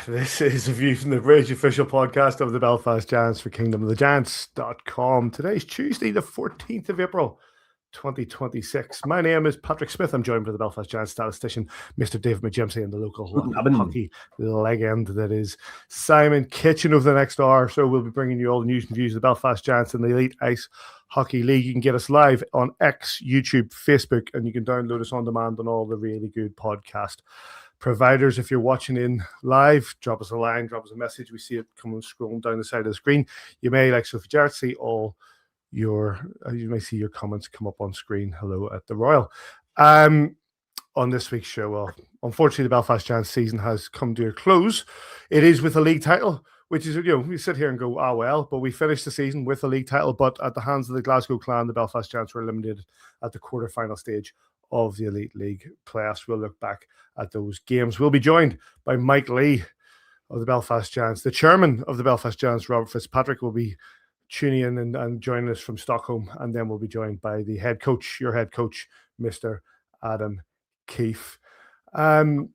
This is a view from the bridge, official podcast of the Belfast Giants for kingdomofthegiants.com. Today's Tuesday, the 14th of April, 2026. My name is Patrick Smith. I'm joined by the Belfast Giants statistician, Mr. David McJimsey, and the local hockey legend that is Simon Kitchen. Over the next hour or so, we'll be bringing you all the news and views of the Belfast Giants and the Elite Ice Hockey League. You can get us live on X, YouTube, Facebook, and you can download us on demand on all the really good podcast providers. If you're watching in live, drop us a line, drop us a message. We see it coming scrolling down the side of the screen. You may, like Sophie Jarrett, see all your you may see your comments come up on screen. Hello at the Royal. On this week's show, well, unfortunately, the Belfast Giants season has come to a close. It is with a league title, which is, we sit here and go, well, but we finished the season with a league title, but at the hands of the Glasgow Clan, the Belfast Giants were eliminated at the quarterfinal stage of the Elite League playoffs. We'll look back at those games. We'll be joined by Mike Lee of the Belfast Giants. The chairman of the Belfast Giants, Robert Fitzpatrick, will be tuning in and joining us from Stockholm. And then we'll be joined by the head coach, your head coach, Mr. Adam Keefe. David.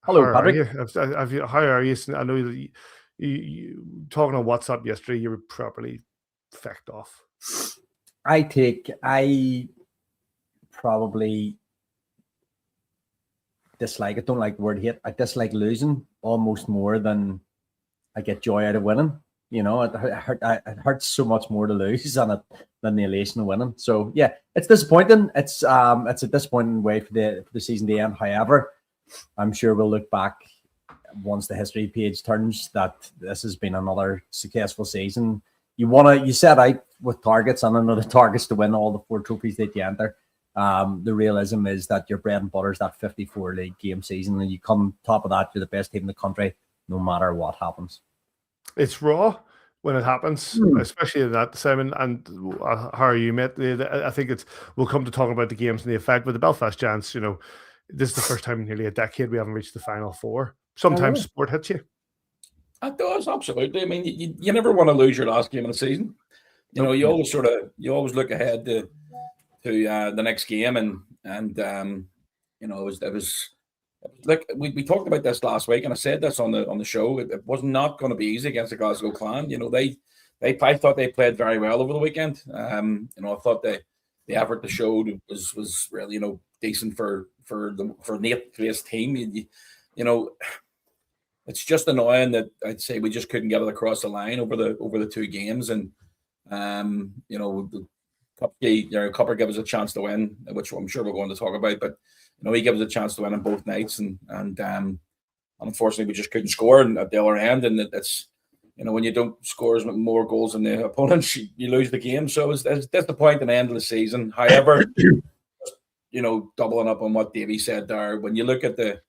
Hello, Patrick. How are you? I know that you talking on WhatsApp yesterday, you were properly fecked off. I probably dislike it. Don't like the word hate. I dislike losing almost more than I get joy out of winning. You know, it hurts so much more to lose than the elation of winning. So yeah, it's disappointing. It's a disappointing way for the season to end. However, I'm sure we'll look back once the history page turns that this has been another successful season. You set out with targets, and another targets to win all the 4 trophies that you enter. The realism is that your bread and butter is that 54 league game season, and you come top of that, you're the best team in the country, no matter what happens. It's raw when it happens, especially in that, Simon. And how are you, mate? I think we'll come to talk about the games and the effect. But the Belfast Giants, this is the first time in nearly a decade we haven't reached the Final Four. Sometimes sport hits you. It does, absolutely. I mean, you never want to lose your last game of the season. You always look ahead to the next game, and it was like we talked about this last week, and I said this on the show. It was not going to be easy against the Glasgow Clan. I thought they played very well over the weekend. I thought the effort they showed was really decent for an 8th place team. It's just annoying that I'd say we just couldn't get it across the line over the 2 games, and the Cupper gave us a chance to win, which I'm sure we're going to talk about. But he gave us a chance to win on both nights, and unfortunately we just couldn't score at the other end. And it's when you don't score more goals than the opponents, you lose the game. So it's disappointing at the end of the season. However, doubling up on what Davy said there, when you look at the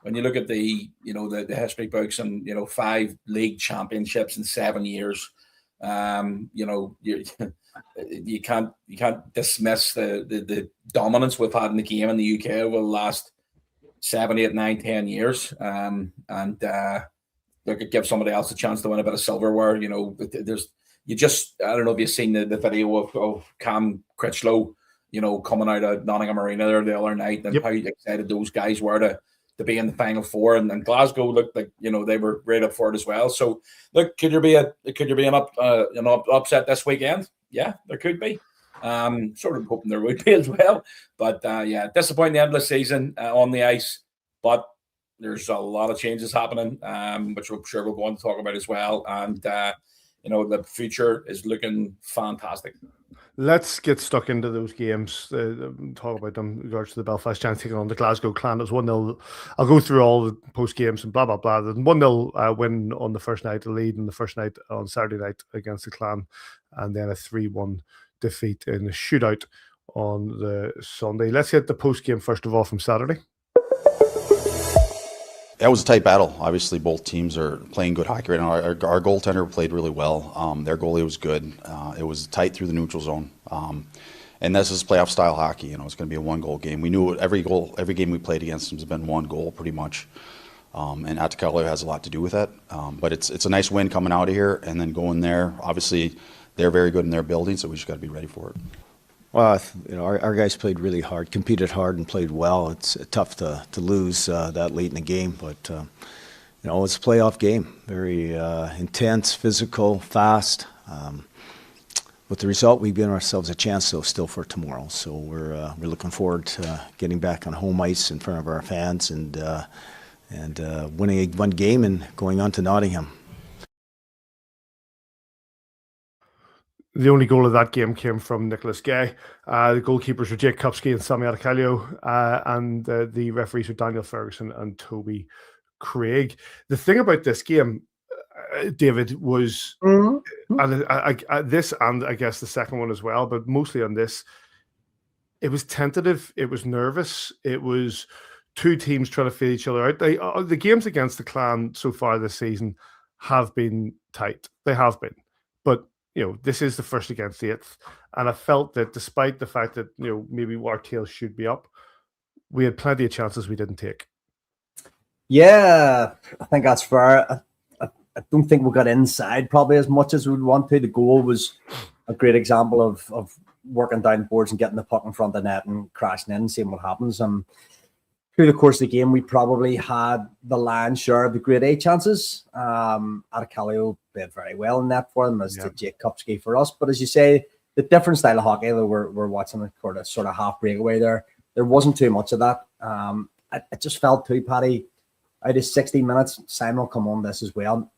the history books and 5 league championships in 7 years, you can't dismiss the dominance we've had in the game in the UK over the last 7, 8, 9, 10 years. Look, it gives somebody else a chance to win a bit of silverware. I don't know if you've seen the video of Cam Critchlow, coming out of Nottingham Arena there the other night, and how excited those guys were to be in the Final Four, and Glasgow looked like they were right up for it as well. So look, could there be an upset this weekend? Yeah, there could be. Sort of hoping there would be as well. But disappointing end of the season on the ice. But there's a lot of changes happening, which I'm sure we'll go on to talk about as well. And the future is looking fantastic. Let's get stuck into those games. Talk about them in regards to the Belfast Giants taking on the Glasgow Clan. It was 1-0. I'll go through all the post games and blah blah blah. The 1-0 win on the first night, the lead in the first night on Saturday night against the Clan, and then a 3-1 defeat in the shootout on the Sunday. Let's get the post game first of all from Saturday. That was a tight battle. Obviously, both teams are playing good hockey right now. Our goaltender played really well. Their goalie was good. It was tight through the neutral zone. And this is playoff style hockey. It's going to be a 1-goal game. We knew every game we played against them has been 1 goal pretty much. And Atakalo has a lot to do with that. But it's a nice win coming out of here and then going there. Obviously, they're very good in their building, so we just got to be ready for it. Well, our guys played really hard, competed hard, and played well. It's tough to lose that late in the game, but it's a playoff game. Very intense, physical, fast. With the result, we've given ourselves a chance, though, still for tomorrow. So we're looking forward to getting back on home ice in front of our fans and winning one game and going on to Nottingham. The only goal of that game came from Nicholas Gay. The goalkeepers were Jake Kupski and Sammy Adacalio, and the referees were Daniel Ferguson and Toby Craig. The thing about this game, David, was and this, and I guess the second one as well, but mostly on this, it was tentative, it was nervous, it was two teams trying to feel each other out. The games against the Clan so far this season have been tight. They have been, but this is the first against the 8th, and I felt that despite the fact that maybe our tails should be up, we had plenty of chances we didn't take. Yeah, I think that's fair. I don't think we got inside probably as much as we'd want to. The goal was a great example of working down boards and getting the puck in front of the net and crashing in, seeing what happens. Through the course of the game, we probably had the lion's share of the grade A chances. Adacalio played very well in that for them, as did Jake Kupski for us. But as you say, the different style of hockey that we're watching, a sort of half breakaway there wasn't too much of that. I just felt too, Paddy, out of 60 minutes, Simon will come on this as well.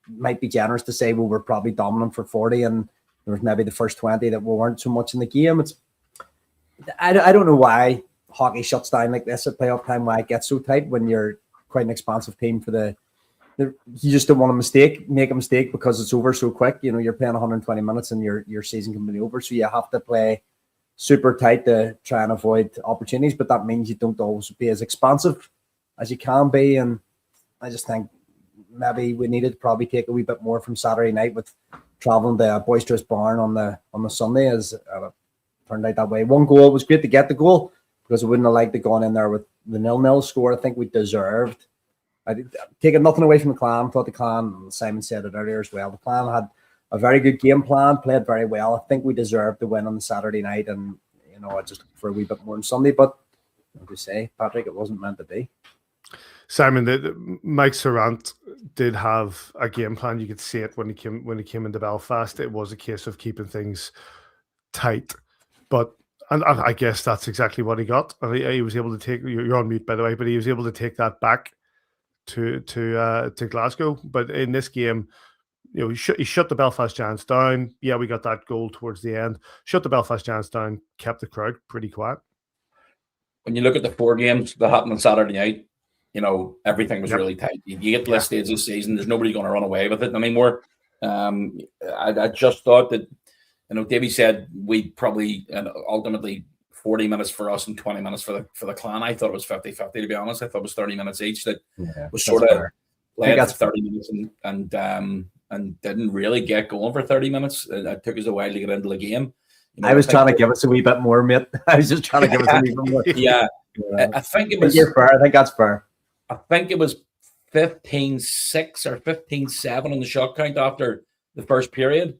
Might be generous to say we're probably dominant for 40, and there was maybe the first 20 that we weren't so much in the game. I don't know why hockey shuts down like this at playoff time, why it gets so tight when you're quite an expansive team you just don't want to make a mistake because it's over so quick. You're playing 120 minutes and your season can be over, so you have to play super tight to try and avoid opportunities, but that means you don't always be as expansive as you can be. And I just think maybe we needed to probably take a wee bit more from Saturday night with traveling to a boisterous barn on the Sunday, as it turned out that way. One goal was great to get the goal, because I wouldn't have liked to go in there with the 0-0 score. I think we deserved. I did taking nothing away from the Clan. Thought the Clan, and Simon said it earlier as well, the Clan had a very good game plan, played very well. I think we deserved the win on the Saturday night, and I just for a wee bit more on Sunday. But like you say, Patrick, it wasn't meant to be. Simon, Mike Sarant did have a game plan. You could see it when he came into Belfast. It was a case of keeping things tight, and I guess that's exactly what he got. And he was able to take. You're on mute, by the way, but he was able to take that back to Glasgow. But in this game, he shut the Belfast Giants down. Yeah, we got that goal towards the end. Shut the Belfast Giants down, kept the crowd pretty quiet. When you look at the 4 games that happened on Saturday night, everything was really tight. You get to this stage of the season, there's nobody going to run away with it anymore. I just thought that, Davy said we probably, and ultimately 40 minutes for us and 20 minutes for the Clan. I thought it was 50-50, to be honest. I thought it was 30 minutes each that was sort of played for 30 minutes and didn't really get going for 30 minutes. It took us a while to get into the game. I was trying to give us a wee bit more, mate. I was just trying to give us a wee bit more. Yeah. I think it was. You're fair. I think that's fair. I think it was 15-6 or 15-7 on the shot count after the first period.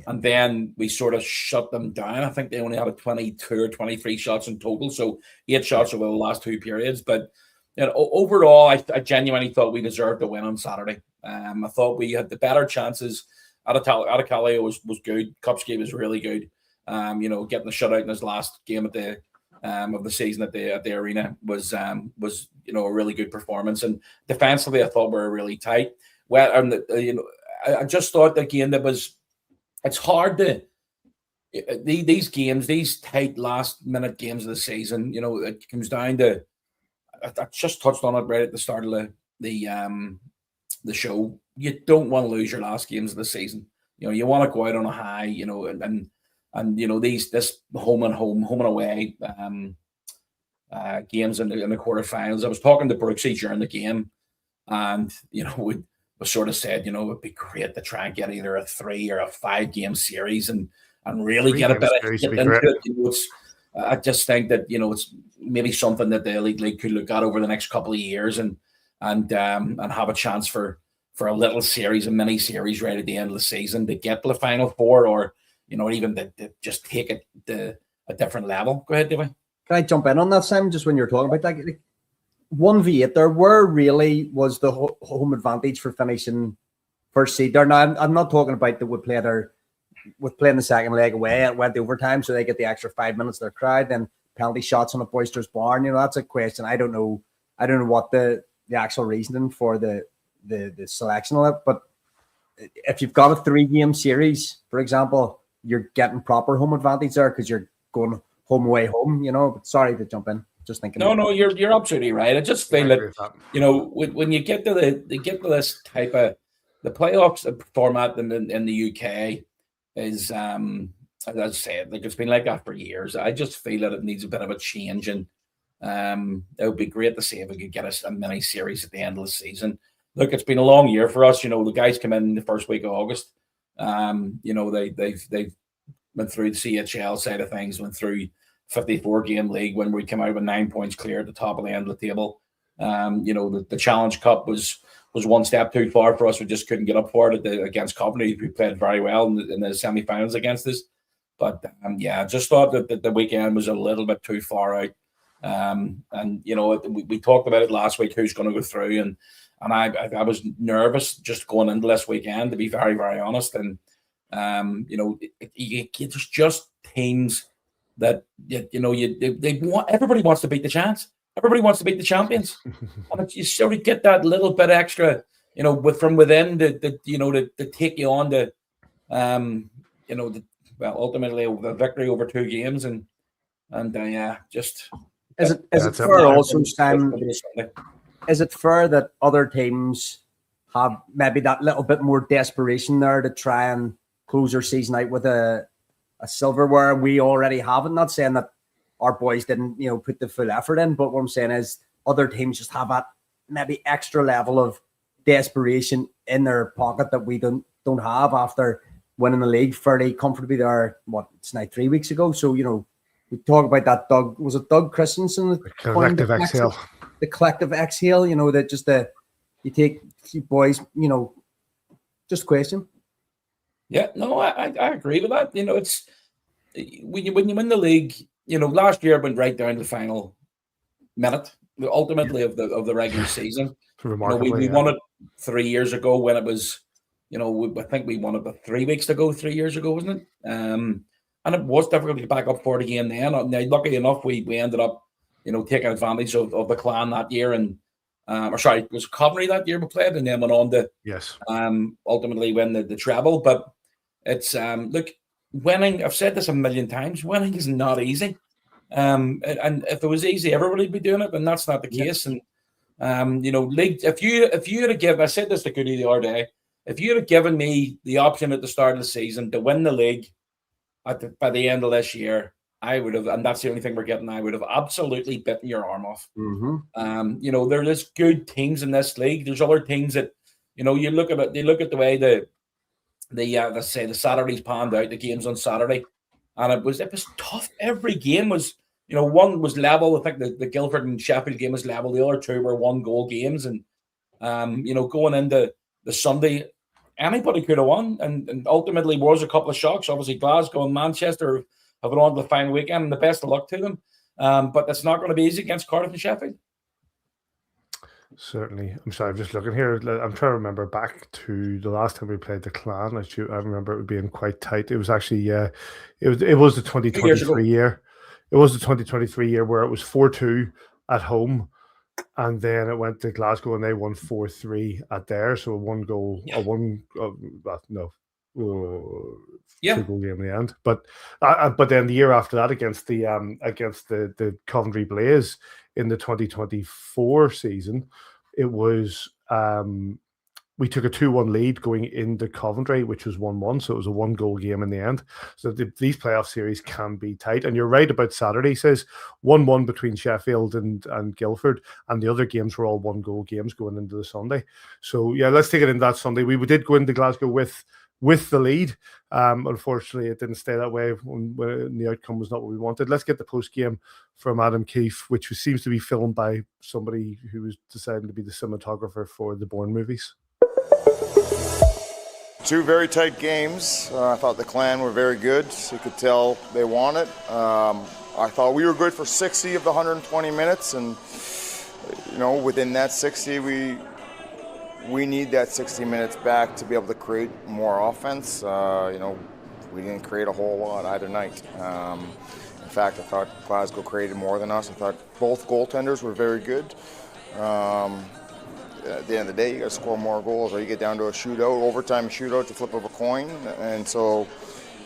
And then we sort of shut them down. I think they only had a 22 or 23 shots in total. So 8 shots over the last 2 periods. But overall, I genuinely thought we deserved a win on Saturday. I thought we had the better chances. Adacalio was good. Kupski was really good. Getting the shutout in his last game of the season at the arena was a really good performance. And defensively, I thought we were really tight. Well, and I just thought again it's hard to these games, these tight last minute games of the season. It comes down to, I just touched on it right at the start of the show. You don't want to lose your last games of the season. You want to go out on a high. And this home and away games in the quarterfinals. I was talking to Brooksy during the game, and we sort of said, it'd be great to try and get either a 3 or a 5 game series and really get a bit of hit into it. I just think that it's maybe something that the Elite League could look at over the next couple of years and have a chance for a little series, a mini series right at the end of the season to get to the Final Four, or even to just take it to a different level. Go ahead, Davy. Can I jump in on that, Simon? Just when you're talking about that, 1v8 there, where really was the home advantage for finishing first seed there? Now, I'm not talking about that we played playing the second leg away, it went overtime, so they get the extra 5 minutes of their crowd, then penalty shots on a boisterous barn. That's a question. I don't know what the actual reasoning for the selection of it, but if you've got a 3-game series, for example, you're getting proper home advantage there because you're going home away home. But sorry to jump in. Just thinking. No, you're absolutely right. I just feel that when you get to this type of the playoffs format in the UK is as I said, it's been like that for years. I just feel that it needs a bit of a change, and it would be great to see if we could get a mini series at the end of the season. Look, it's been a long year for us. The guys come in the first week of August. They've went through the CHL side of things, went through 54-game league when we came out with 9 points clear at the top of the end of the table. The Challenge Cup was one step too far for us. We just couldn't get up for it against Coventry. We played very well in the semi-finals against us. But I just thought that the weekend was a little bit too far out. We talked about it last week, who's going to go through, and I was nervous just going into this weekend, to be very, very honest. And there's just teams that they want. Everybody wants to beat the Giants. Everybody wants to beat the champions, and you sort of get that little bit extra, from within to take you on to, ultimately a victory over 2 games, and just. Is it fair also, Sam? Is it fair that other teams have maybe that little bit more desperation there to try and close their season out with a silverware? We already have it. Not saying that our boys didn't, put the full effort in, but what I'm saying is other teams just have that maybe extra level of desperation in their pocket that we don't have after winning the league fairly comfortably there. It's now 3 weeks ago. So, we talk about that Doug Christensen? The collective exhale. The collective exhale, that just you take a few boys, just a question. Yeah, no, I agree with that. It's when you win the league, last year went right down to the final minute, ultimately of the regular season. We won it 3 years ago when it was, I think we won it about 3 weeks ago, 3 years ago, wasn't it? And it was difficult to get back up for it again then. Now, luckily enough, we ended up, taking advantage of the Clan that year, and it was Coventry that year we played, and then went on to ultimately win the treble. But it's look, winning. I've said this a million times. Winning is not easy, and if it was easy, everybody would be doing it, and that's not the case. And league. If you had given, I said this to Goody the other day, if you had given me the option at the start of the season to win the league by the end of this year, I would have, and that's the only thing we're getting. I would have absolutely bitten your arm off. Mm-hmm. There's good teams in this league. There's other teams that, you look at it. They look at the way let's say the Saturdays panned out, the games on Saturday, and it was tough. Every game was, one was level. I think the Guildford and Sheffield game was level. The other 2 were 1-goal games, and going into the Sunday, anybody could have won, and ultimately was a couple of shocks. Obviously, Glasgow and Manchester have gone on to the final weekend, and the best of luck to them. But it's not going to be easy against Cardiff and Sheffield. Certainly. I'm sorry, I'm just looking here. I'm trying to remember back to the last time we played the Clan. I remember it being quite tight. It was actually, it was the 2023 year. It was the 2023 year where it was 4-2 at home. And then it went to Glasgow and they won 4-3 at there. So a 2-goal game in the end. But then the year after that against the Coventry Blaze in the 2024 season, it was we took a 2-1 lead going into Coventry, which was 1-1. So it was a 1-goal game in the end. So these playoff series can be tight. And you're right about Saturday. He says 1-1 between Sheffield and Guildford. And the other games were all 1-goal games going into the Sunday. So, yeah, let's take it into that Sunday. We did go into Glasgow with the lead. Unfortunately, it didn't stay that way when the outcome was not what we wanted. Let's get the post-game from Adam Keefe, which seems to be filmed by somebody who was deciding to be the cinematographer for the Bourne movies. two very tight games. I thought the Clan were very good. You could tell they want it. I thought we were good for 60 of the 120 minutes, and within that 60, we need that 60 minutes back to be able to create more offense. We didn't create a whole lot either night. In fact, I thought Glasgow created more than us. I thought both goaltenders were very good. At the end of the day, you got to score more goals, or you get down to a shootout, overtime shootout, to flip of a coin. And so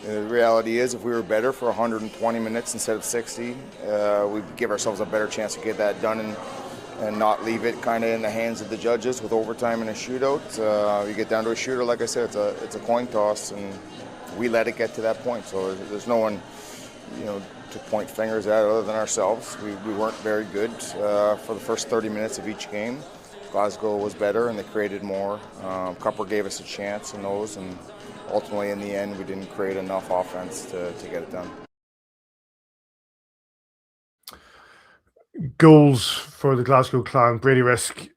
the reality is, if we were better for 120 minutes instead of 60, we'd give ourselves a better chance to get that done and not leave it kind of in the hands of the judges with overtime and a shootout. You get down to a shootout, like I said, it's a coin toss, and we let it get to that point. So there's no one, to point fingers at other than ourselves. We weren't very good for the first 30 minutes of each game. Glasgow was better, and they created more. Cupper gave us a chance in those, and ultimately in the end we didn't create enough offense to get it done. Goals for the Glasgow Clan: Brady Risk,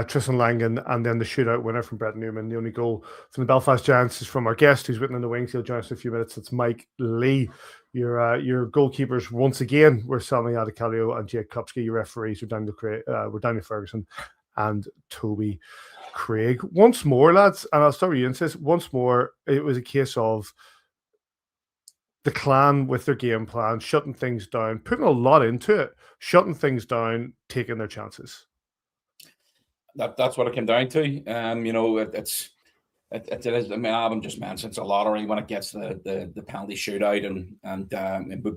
Tristan Langan, and then the shootout winner from Brett Newman. The only goal from the Belfast Giants is from our guest, who's written in the wings. He'll join us in a few minutes. It's Mike Lee. Your goalkeepers once again were Sami Adicalio and Jake Kupski. Your referees were Daniel Ferguson and Toby Craig. Once more, lads, and I'll start with you, Insys. Once more, it was a case of the Clan with their game plan, shutting things down, putting a lot into it, shutting things down, taking their chances. That's what it came down to. It is. I mean, Adam just mentioned it's a lottery when it gets the penalty shootout, and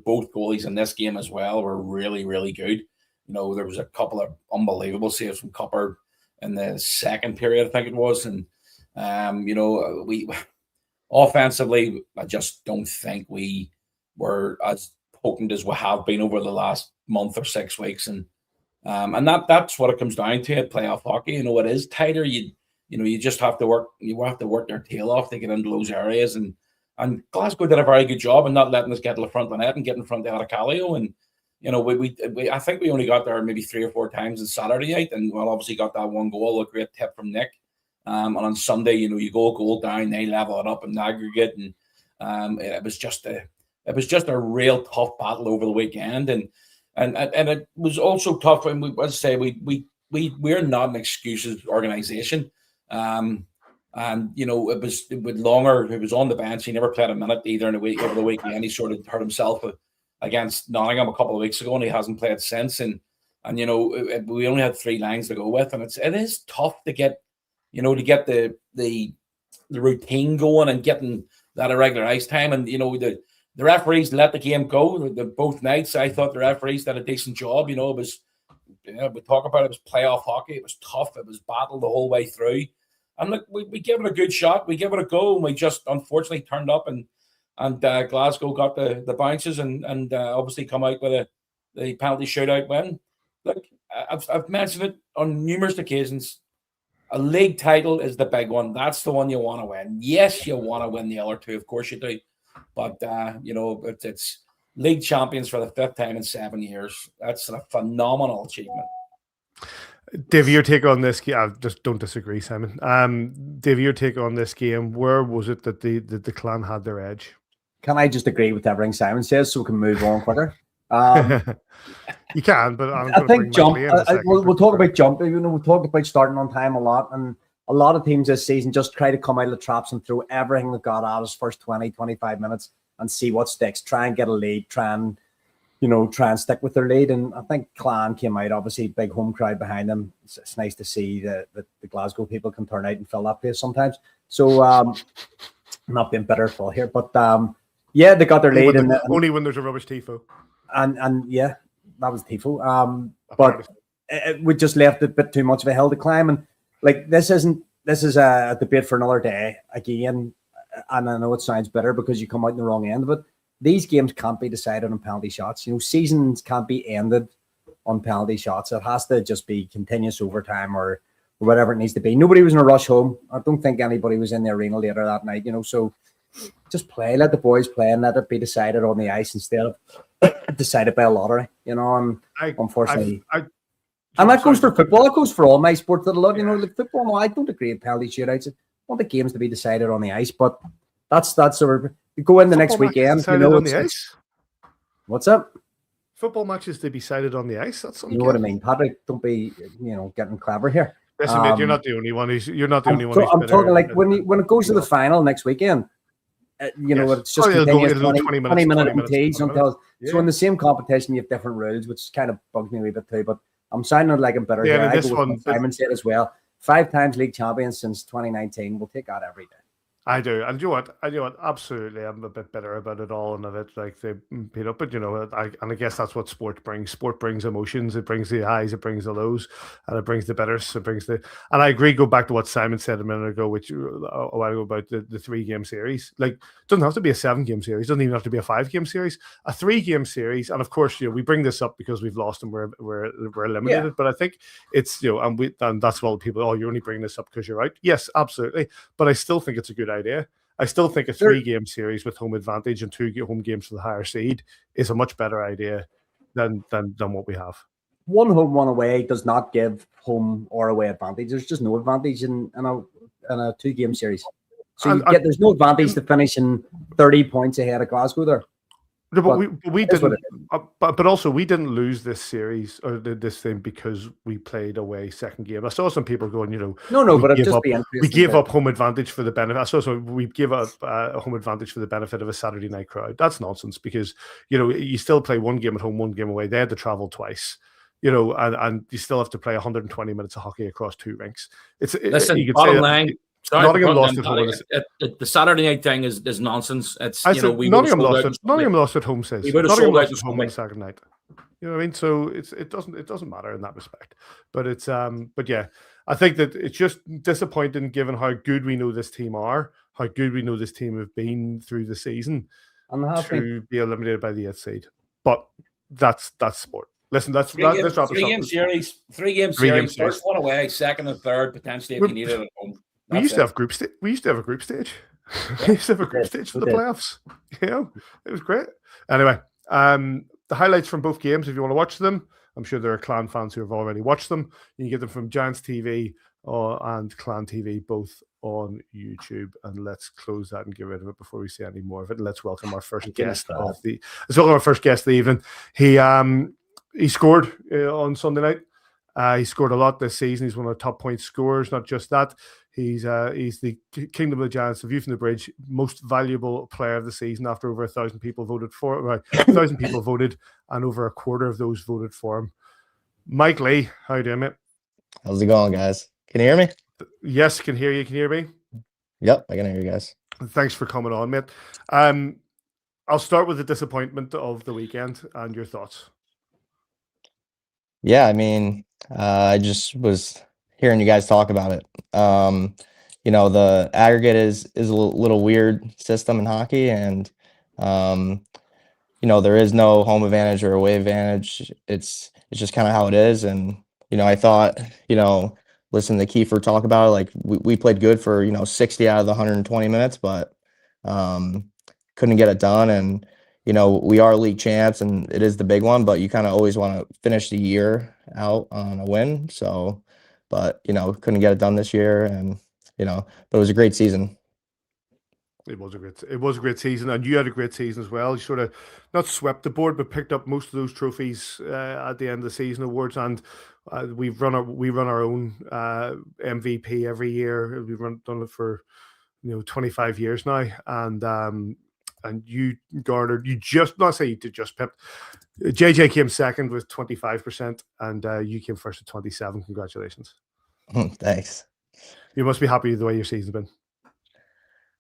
both goalies in this game as well were really, really good. There was a couple of unbelievable saves from Cupper in the second period, I think it was, and we offensively, I just don't think we were as potent as we have been over the last month or 6 weeks, and that's what it comes down to at playoff hockey. It is tighter. You just have to work. You have to work their tail off to get into those areas, and Glasgow did a very good job in not letting us get to the front of the net and get in front of Adicalio. And I think we only got there maybe 3 or 4 times on Saturday night, and obviously got that one goal, a great tip from Nick. And on Sunday, you go a goal down, they level it up in aggregate, and it was just a real tough battle over the weekend, and it was also tough. And we're not an excuses organization. It was on the bench. He never played a minute either over the weekend. He sort of hurt himself against Nottingham a couple of weeks ago, and he hasn't played since. And we only had 3 lines to go with, and it is tough to get the routine going and getting that irregular ice time. And the referees let the game go. Both nights, I thought the referees did a decent job. It was. We talk about it was playoff hockey. It was tough. It was battle the whole way through. And look, we gave it a good shot. We gave it a go, and we just unfortunately turned up, and Glasgow got the bounces and obviously come out with the penalty shootout win. Look, I've mentioned it on numerous occasions. A league title is the big one. That's the one you want to win. Yes, you want to win the other 2, of course you do. But it's league champions for the 5th time in 7 years. That's a phenomenal achievement. Davy, your take on this game? I just don't disagree, Simon. Davy, your take on this game? Where was it that the Clan had their edge? Can I just agree with everything Simon says so we can move on quicker? You can, but I think jump. We'll talk about jump. We'll talk about starting on time a lot, and a lot of teams this season just try to come out of the traps and throw everything they've got at us first 20, 25 minutes and see what sticks. Try and get a lead. Try and stick with their lead. And I think Clan came out, obviously, big home crowd behind them. It's nice to see that the Glasgow people can turn out and fill that place sometimes. So, I'm not being bitterful here, but yeah, they got their lead. Only when there's a rubbish tifo. And yeah, that was tifo. But we just left a bit too much of a hill to climb. And like, this is a debate for another day again. And I know it sounds bitter because you come out in the wrong end of it. These games can't be decided on penalty shots. Seasons can't be ended on penalty shots. It has to just be continuous overtime or whatever it needs to be. Nobody was in a rush home. I don't think anybody was in the arena later that night, so just play, let the boys play, and let it be decided on the ice instead of decided by a lottery, and unfortunately. And that goes for football. It goes for all my sports that I love. Like football, no, I don't agree with penalty shootouts. want the games to be decided on the ice, but that's sort of we go in the next weekend. You know, on the ice. What's up? Football matches to be decided on the ice. That's you know what I mean, Patrick. Don't be getting clever here. Listen, mate, you're not the only one. You're not the only one. I'm talking like when it goes to the final next weekend. It's just continuous 20 minute teas until. So in the same competition, you have different rules, which kind of bugs me a wee bit too. But I'm sounding like I'm better here. I go with what Simon said as well. 5 times league champions since 2019. We'll take that every day. I do, and you know what? Absolutely, I'm a bit bitter about it all, and a bit like they beat up. But I guess that's what sport brings. Sport brings emotions. It brings the highs, it brings the lows, and it brings the bitters. It brings the. And I agree. Go back to what Simon said a minute ago, which a while ago about the 3-game series. Like, it doesn't have to be a 7-game series. It doesn't even have to be a 5-game series. A 3-game series, and of course, we bring this up because we've lost and we're eliminated. Yeah. But I think it's and that's what people. Oh, you're only bringing this up because you're out. Yes, absolutely. But I still think it's a good idea. I still think a 3-game series with home advantage and 2 home games for the higher seed is a much better idea than what we have. 1 home, 1 away does not give home or away advantage. There's just no advantage in a 2-game series. So there's no advantage to finishing 30 points ahead of Glasgow there. No, but we didn't. But also we didn't lose this series or this thing because we played away 2nd game. I saw some people going, but it'd just be interesting. We gave up home advantage for the benefit. I saw we give up a home advantage for the benefit of a Saturday night crowd. That's nonsense because you still play 1 game at home, 1 game away. They had to travel twice. And you still have to play 120 minutes of hockey across 2 rinks. Listen, bottom line. Nottingham lost at home. The Saturday night thing is nonsense. It's Nottingham lost at home. Says Nottingham lost at home on Saturday night. You know what I mean? So it doesn't matter in that respect. But it's but yeah, I think that it's just disappointing given how good we know this team are, how good we know this team have been through the season, to be eliminated by the 8th seed. But that's sport. Listen, let's wrap this up. 3-game series, 3-game series. First one away, 2nd and 3rd, potentially if you need it at home. We used to have a group stage. We used to have a group stage for the playoffs. It was great. Anyway, the highlights from both games, if you want to watch them, I'm sure there are Clan fans who have already watched them. You can get them from Giants TV and Clan TV, both on YouTube. And let's close that and get rid of it before we say any more of it. And let's welcome our first guest of the evening. He scored on Sunday night. He scored a lot this season. He's one of the top point scorers. Not just that, he's the Kingdom of the Giants, the View from the Bridge, most valuable player of the season after over 1,000 people voted for it. Right, 1,000 people voted, and over a quarter of those voted for him. Mike Lee, how you doing, mate? How's it going, guys? Can you hear me? Yes, can hear you. Can you hear me? Yep, I can hear you guys. Thanks for coming on, mate. I'll start with the disappointment of the weekend and your thoughts. Yeah, I mean, I just was hearing you guys talk about it. The aggregate is a little weird system in hockey, and there is no home advantage or away advantage. It's just kind of how it is. And I thought, listening to Kiefer talk about it, like we played good for 60 out of the 120 minutes, but couldn't get it done. And we are league champs and it is the big one, but you kind of always want to finish the year out on a win. So, but, couldn't get it done this year, and, but it was a great season. It was a great season, and you had a great season as well. You sort of not swept the board, but picked up most of those trophies at the end of the season awards. And we run our own MVP every year. We've done it for 25 years now, and you garnered, pipped. JJ came second with 25%, and you came first at 27%. Congratulations. Thanks. You must be happy with the way your season's been.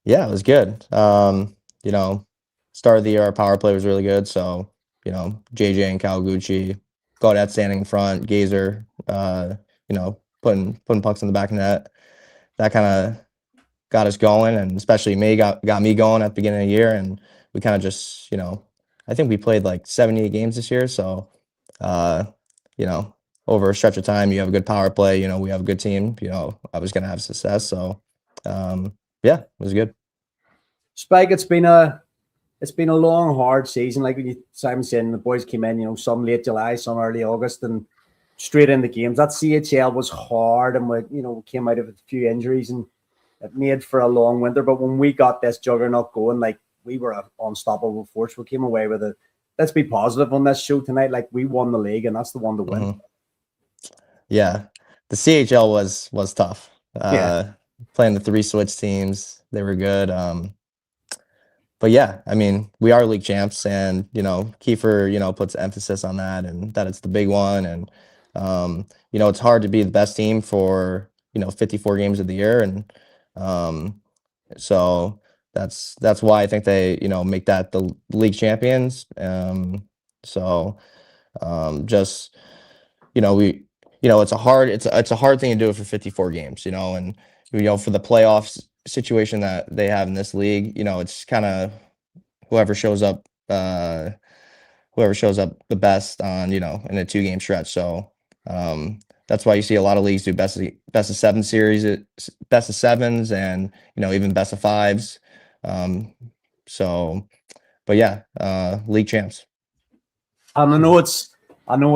Yeah, it was good. Start of the year, our power play was really good. So, JJ and Kawaguchi got that standing in front, Gazer, putting pucks in the back of net. That kind of got us going, and especially got me going at the beginning of the year. And we kind of just, I think we played like 78 games this year. So, over a stretch of time, you have a good power play, we have a good team, I was going to have success. So, yeah, it was good. Spike, it's been a long, hard season. Like Simon said, the boys came in, some late July, some early August, and straight into games. That CHL was hard, and we came out of a few injuries, and it made for a long winter. But when we got this juggernaut going, like, we were an unstoppable force. We came away with it. Let's be positive on this show tonight. Like, we won the league, and that's the one to win. Mhm. Yeah, the CHL was tough. Playing the 3 switch teams, they were good. But yeah, I mean, we are league champs, and Kiefer, puts emphasis on that, and that it's the big one. And it's hard to be the best team for 54 games of the year, and so that's why I think they make that the league champions. So just we it's a hard thing to do it for 54 games, and for the playoffs situation that they have in this league, it's kind of whoever shows up the best on in a 2-game stretch. So that's why you see a lot of leagues do best of 7 series, best of 7s, and even best of 5s. But yeah, league champs. And I know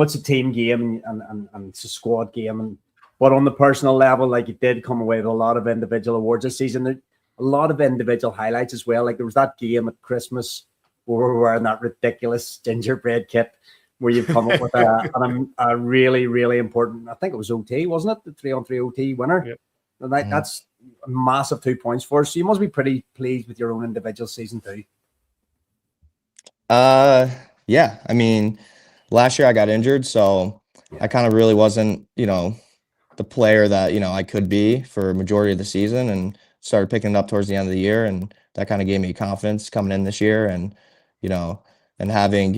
it's a team game and it's a squad game, but on the personal level, like, you did come away with a lot of individual awards this season. There, a lot of individual highlights as well. Like, there was that game at Christmas where we were wearing that ridiculous gingerbread kit, where you've come up with a really, really important, I think it was OT, wasn't it? The 3-on-3 OT winner. Yep. And that's a massive 2 points for us. So you must be pretty pleased with your own individual season too. Yeah, I mean, last year I got injured, so I kind of really wasn't, the player that, I could be for a majority of the season, and started picking it up towards the end of the year. And that kind of gave me confidence coming in this year, and, and having,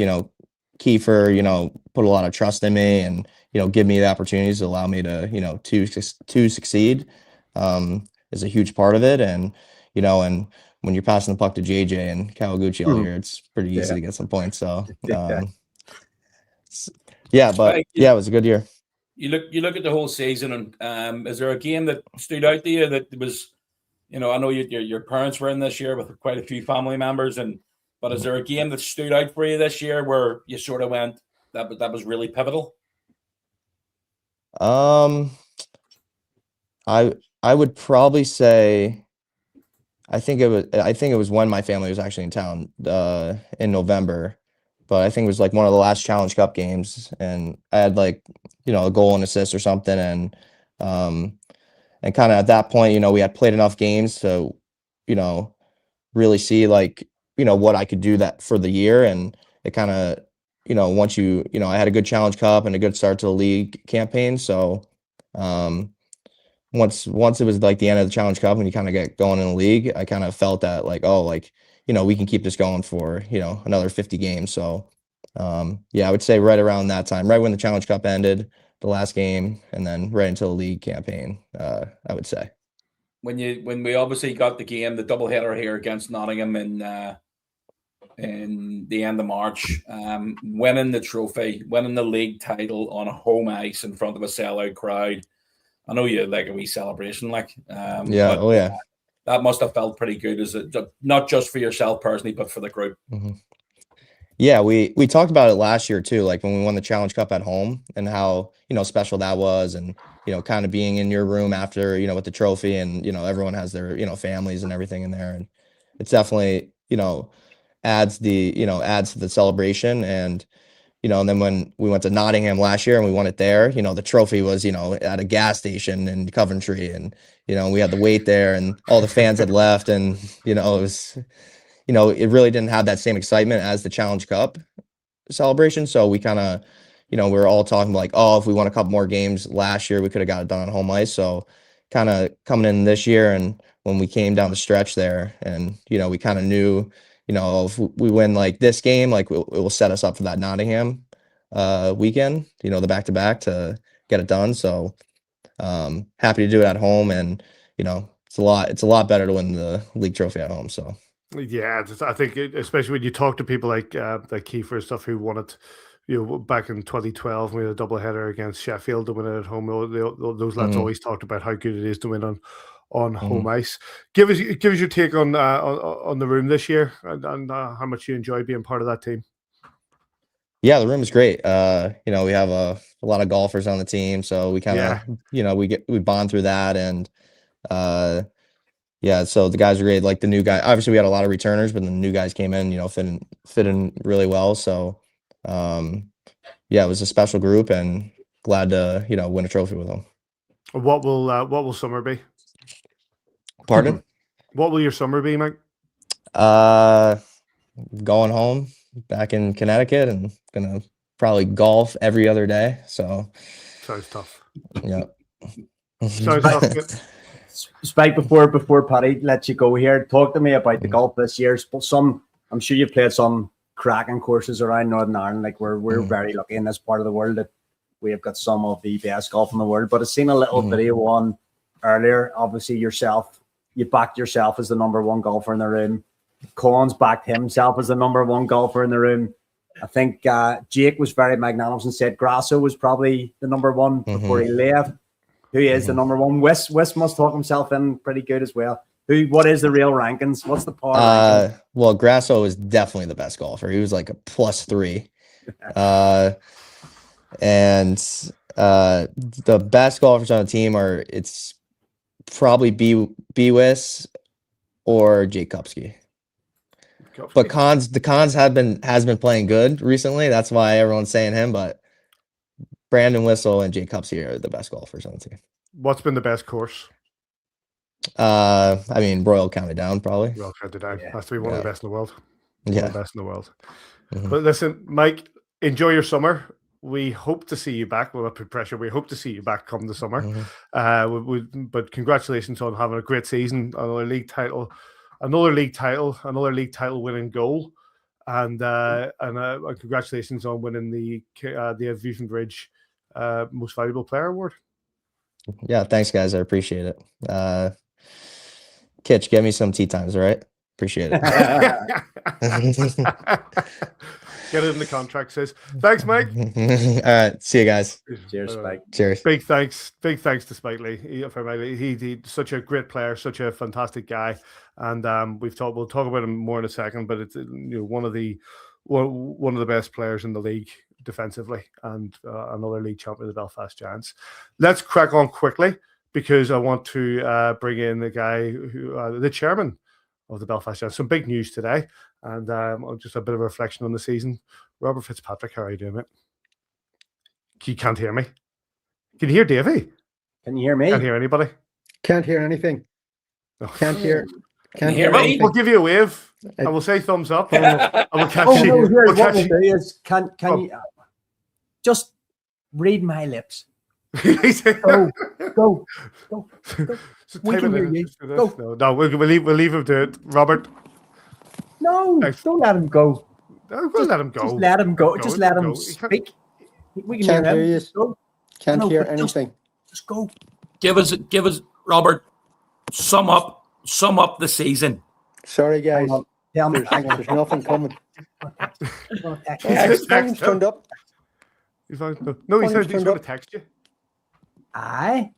Kiefer, put a lot of trust in me, and, give me the opportunities to allow me to, to succeed, is a huge part of it. And, and when you're passing the puck to JJ and Kawaguchi all year, it's pretty easy to get some points. So, yeah, but yeah, it was a good year. You look at the whole season, and is there a game that stood out to you that was, I know your parents were in this year with quite a few family members, but is there a game that stood out for you this year where you sort of went, that was really pivotal? I would probably say, I think it was when my family was actually in town in November. But I think it was like one of the last Challenge Cup games, and I had like, a goal and assist or something. And kind of at that point, we had played enough games to, really see like, what I could do that for the year. And it kind of, once I had a good Challenge Cup and a good start to the league campaign. So once it was like the end of the Challenge Cup and you kind of get going in the league, I kind of felt that like, oh, like, we can keep this going for, another 50 games. So, yeah, I would say right around that time, right when the Challenge Cup ended, the last game, and then right into the league campaign, I would say. When we obviously got the game, the doubleheader here against Nottingham in the end of March, winning the trophy, winning the league title on a home ice in front of a sellout crowd. I know you had like a wee celebration, like yeah, oh yeah. That must have felt pretty good, not just for yourself personally, but for the group. Mm-hmm. Yeah, we talked about it last year too, like when we won the Challenge Cup at home, and how special that was, and kind of being in your room after with the trophy, and everyone has their families and everything in there, and it's definitely adds to the celebration. And and then when we went to Nottingham last year and we won it there, the trophy was, at a gas station in Coventry, and, we had to wait there, and all the fans had left, and, it was, it really didn't have that same excitement as the Challenge Cup celebration. So we kind of, we were all talking like, oh, if we won a couple more games last year, we could have got it done on home ice. So kind of coming in this year, and when we came down the stretch there, and, we kind of knew, if we win like this game, like it will set us up for that Nottingham weekend, the back-to-back to get it done. So happy to do it at home, and it's a lot better to win the league trophy at home. So yeah, I think especially when you talk to people like Kiefer and stuff who won it, back in 2012 we had a doubleheader against Sheffield to win it at home. Those lads always talked about how good it is to win on home ice. Give us your take on the room this year, and how much you enjoy being part of that team. Yeah, the room is great. We have a lot of golfers on the team, so we kind of we bond through that. And yeah, so the guys are great. Like the new guy, obviously we had a lot of returners, but the new guys came in, fit in really well. So, yeah, it was a special group, and glad to win a trophy with them. What will summer be? Pardon? What will your summer be, Mike? Going home back in Connecticut, and gonna probably golf every other day. So sounds tough. Yeah. Sounds tough. Spike, before Paddy lets you go here, talk to me about the golf this year. I'm sure you've played some cracking courses around Northern Ireland. Like we're very lucky in this part of the world that we have got some of the best golf in the world. But I've seen a little video on earlier. Obviously, you backed yourself as the number one golfer in the room. Collins backed himself as the number one golfer in the room. I think Jake was very magnanimous and said Grasso was probably the number one before he left. Who is the number one? Wes must talk himself in pretty good as well. What is the real rankings? What's the par ranking? Well, Grasso is definitely the best golfer. He was like a +3. And the best golfers on the team it's probably Bewis or Jake Kupski. But the Cons has been playing good recently. That's why everyone's saying him. But Brandon Whistle and Jake Kupski are the best golfers on the team. What's been the best course? I mean, Royal County Down probably. Royal County Down has to be one of the best in the world. Yeah, one of the best in the world. But listen, Mike, enjoy your summer. We hope to see you back. We'll put pressure. We hope to see you back come the summer. But congratulations on having a great season, another league title winning goal, and congratulations on winning the AVFTB Most Valuable Player Award. Yeah, thanks guys. I appreciate it. Kitch, get me some tea times, all right? Appreciate it. Get it in the contract, says. Thanks, Mike. All right, see you guys. Cheers, Spike. Cheers. Big thanks to Spike Lee. He's such a great player, such a fantastic guy, and we'll talk about him more in a second. But it's one of the best players in the league defensively, and another league champion of the Belfast Giants. Let's crack on quickly because I want to bring in the guy the chairman of the Belfast Giants. Some big news today, and just a bit of a reflection on the season. Robert Fitzpatrick, how are you doing, mate? You can't hear me. Can you hear Davy? Can you hear me? Can't hear anybody. Can't hear anything. Can't hear. Can't hear me. We'll give you a wave. I will say thumbs up. I will catch you. No, here, We'll what catch we'll do is, can you just read my lips? Go. We can hear you. Go. No, we'll leave him to it. Robert. No, don't let him go. We'll let him go. Just let him go. Just let him speak. We can Can't hear hear him. you. Go. Can't No, hear but just- anything. Just go. Give us, Robert. Sum up the season. Sorry, guys. Tell me. There's nothing coming. Text Phone's him. turned up. No, he said Phone's he's turned going up. to text you. Aye.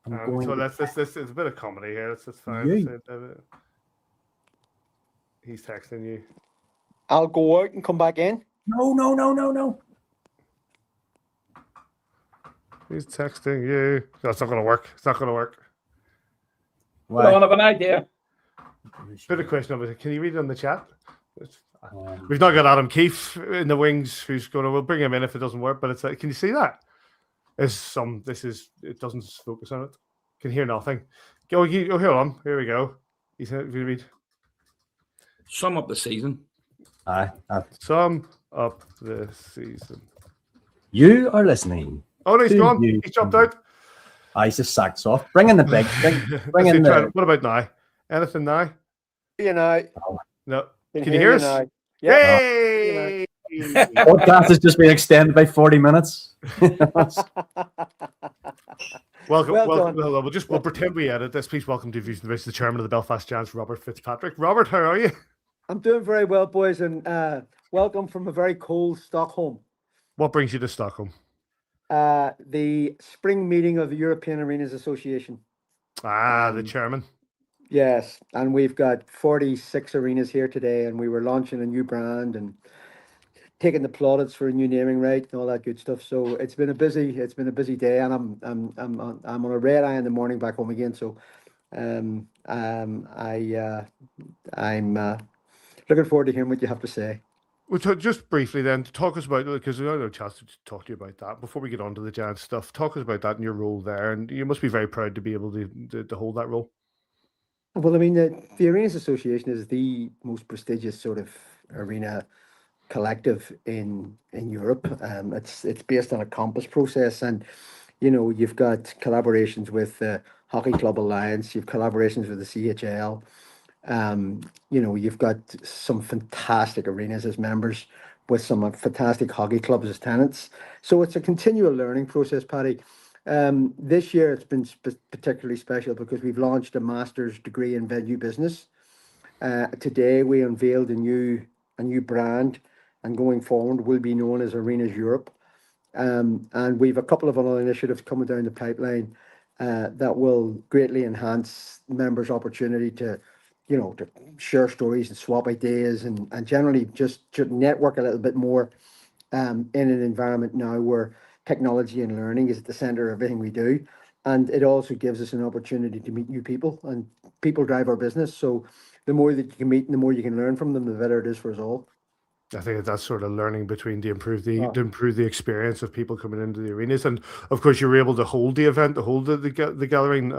So let's this is a bit of comedy here. It's fine. You. He's texting you. I'll go out and come back in. No. He's texting you. That's not going to work. It's not going to work. I don't have an idea. Bit of question of it. Can you read it in the chat? We've not got Adam Keefe in the wings who's going to, we'll bring him in if it doesn't work, but it's like, can you see that? It doesn't focus on it. Can hear nothing. Hold on. Here we go. He said, if you read. Sum up the season. Aye. Sum up the season. You are listening. Oh, no, he's to gone. you. He's jumped out. He's just sacked off. Bring in the big. Bring in the. What about now? Anything now? You know. No. Can you hear us? Now. Yay! Podcast has just been extended by 40 minutes. Welcome. Well done. We'll pretend we edit this. Please welcome to the chairman of the Belfast Giants, Robert Fitzpatrick. Robert, how are you? I'm doing very well, boys, and welcome from a very cold Stockholm. What brings you to Stockholm? The spring meeting of the European Arenas Association. The chairman. Yes, and we've got 46 arenas here today, and we were launching a new brand and taking the plaudits for a new naming right and all that good stuff. So it's been a busy day, and I'm on a red eye in the morning back home again. So I'm looking forward to hearing what you have to say. Well, just briefly then, to talk us about, because I don't have a chance to talk to you about that before we get on to the Giants stuff. Talk us about that and your role there, and you must be very proud to be able to hold that role. Well, I mean, the Arenas Association is the most prestigious sort of arena collective in Europe. It's based on a compass process, and you've got collaborations with the Hockey Club Alliance, you've collaborations with the CHL. You've got some fantastic arenas as members with some fantastic hockey clubs as tenants. So it's a continual learning process, Paddy. This year it's been particularly special because we've launched a master's degree in venue business. Today we unveiled a new brand, and going forward will be known as Arenas Europe. And we've a couple of other initiatives coming down the pipeline that will greatly enhance members' opportunity to share stories and swap ideas and generally just network a little bit more in an environment now where technology and learning is at the center of everything we do. And it also gives us an opportunity to meet new people, and people drive our business. So the more that you can meet and the more you can learn from them, the better it is for us all. I think that's sort of learning between to improve the experience of people coming into the arenas, and of course you were able to hold the event, to hold the gathering.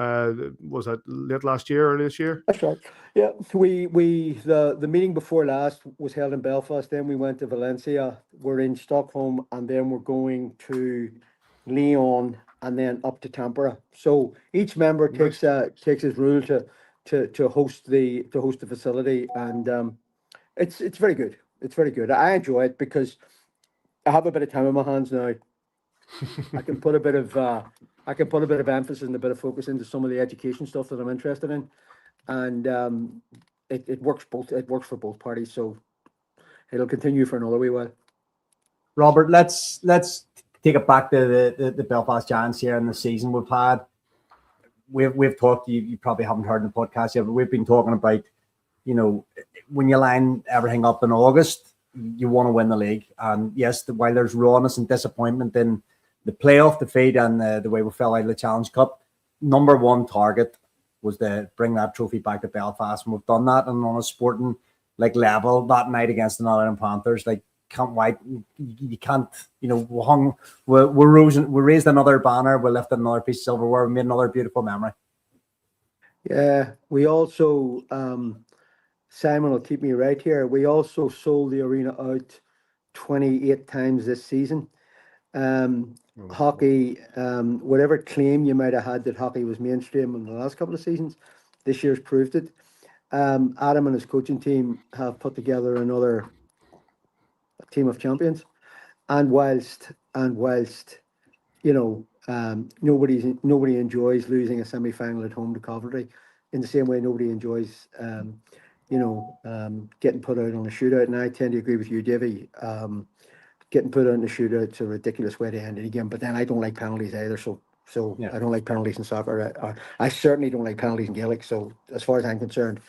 Was that late last year or this year? That's right. Yeah, the meeting before last was held in Belfast. Then we went to Valencia. We're in Stockholm, and then we're going to Lyon, and then up to Tampere. So each member takes his rule to host the facility, and it's very good. It's very good. I enjoy it because I have a bit of time on my hands now. I can put a bit of emphasis and a bit of focus into some of the education stuff that I'm interested in, and it works for both parties. So it'll continue for another wee while. Robert, let's take it back to the Belfast Giants here in the season we've had. We've talked. You probably haven't heard in the podcast yet, but we've been talking about, when you line everything up in August, you want to win the league. And yes, while there's rawness and disappointment in the playoff defeat and the way we fell out of the Challenge Cup, number one target was to bring that trophy back to Belfast. And we've done that, and on a sporting level that night against the Nottingham Panthers, can't wait. You can't, we raised another banner, we lifted another piece of silverware, we made another beautiful memory. Yeah, we also Simon will keep me right here. We also sold the arena out 28 times this season. Hockey, whatever claim you might have had that hockey was mainstream in the last couple of seasons, this year's proved it. Adam and his coaching team have put together another team of champions, and whilst nobody enjoys losing a semi-final at home to Coventry, in the same way nobody enjoys getting put out on a shootout. And I tend to agree with you, Davy. Getting put out in a shootout is a ridiculous way to end it again. But then I don't like penalties either. So yeah. I don't like penalties in soccer. I certainly don't like penalties in Gaelic. So as far as I'm concerned,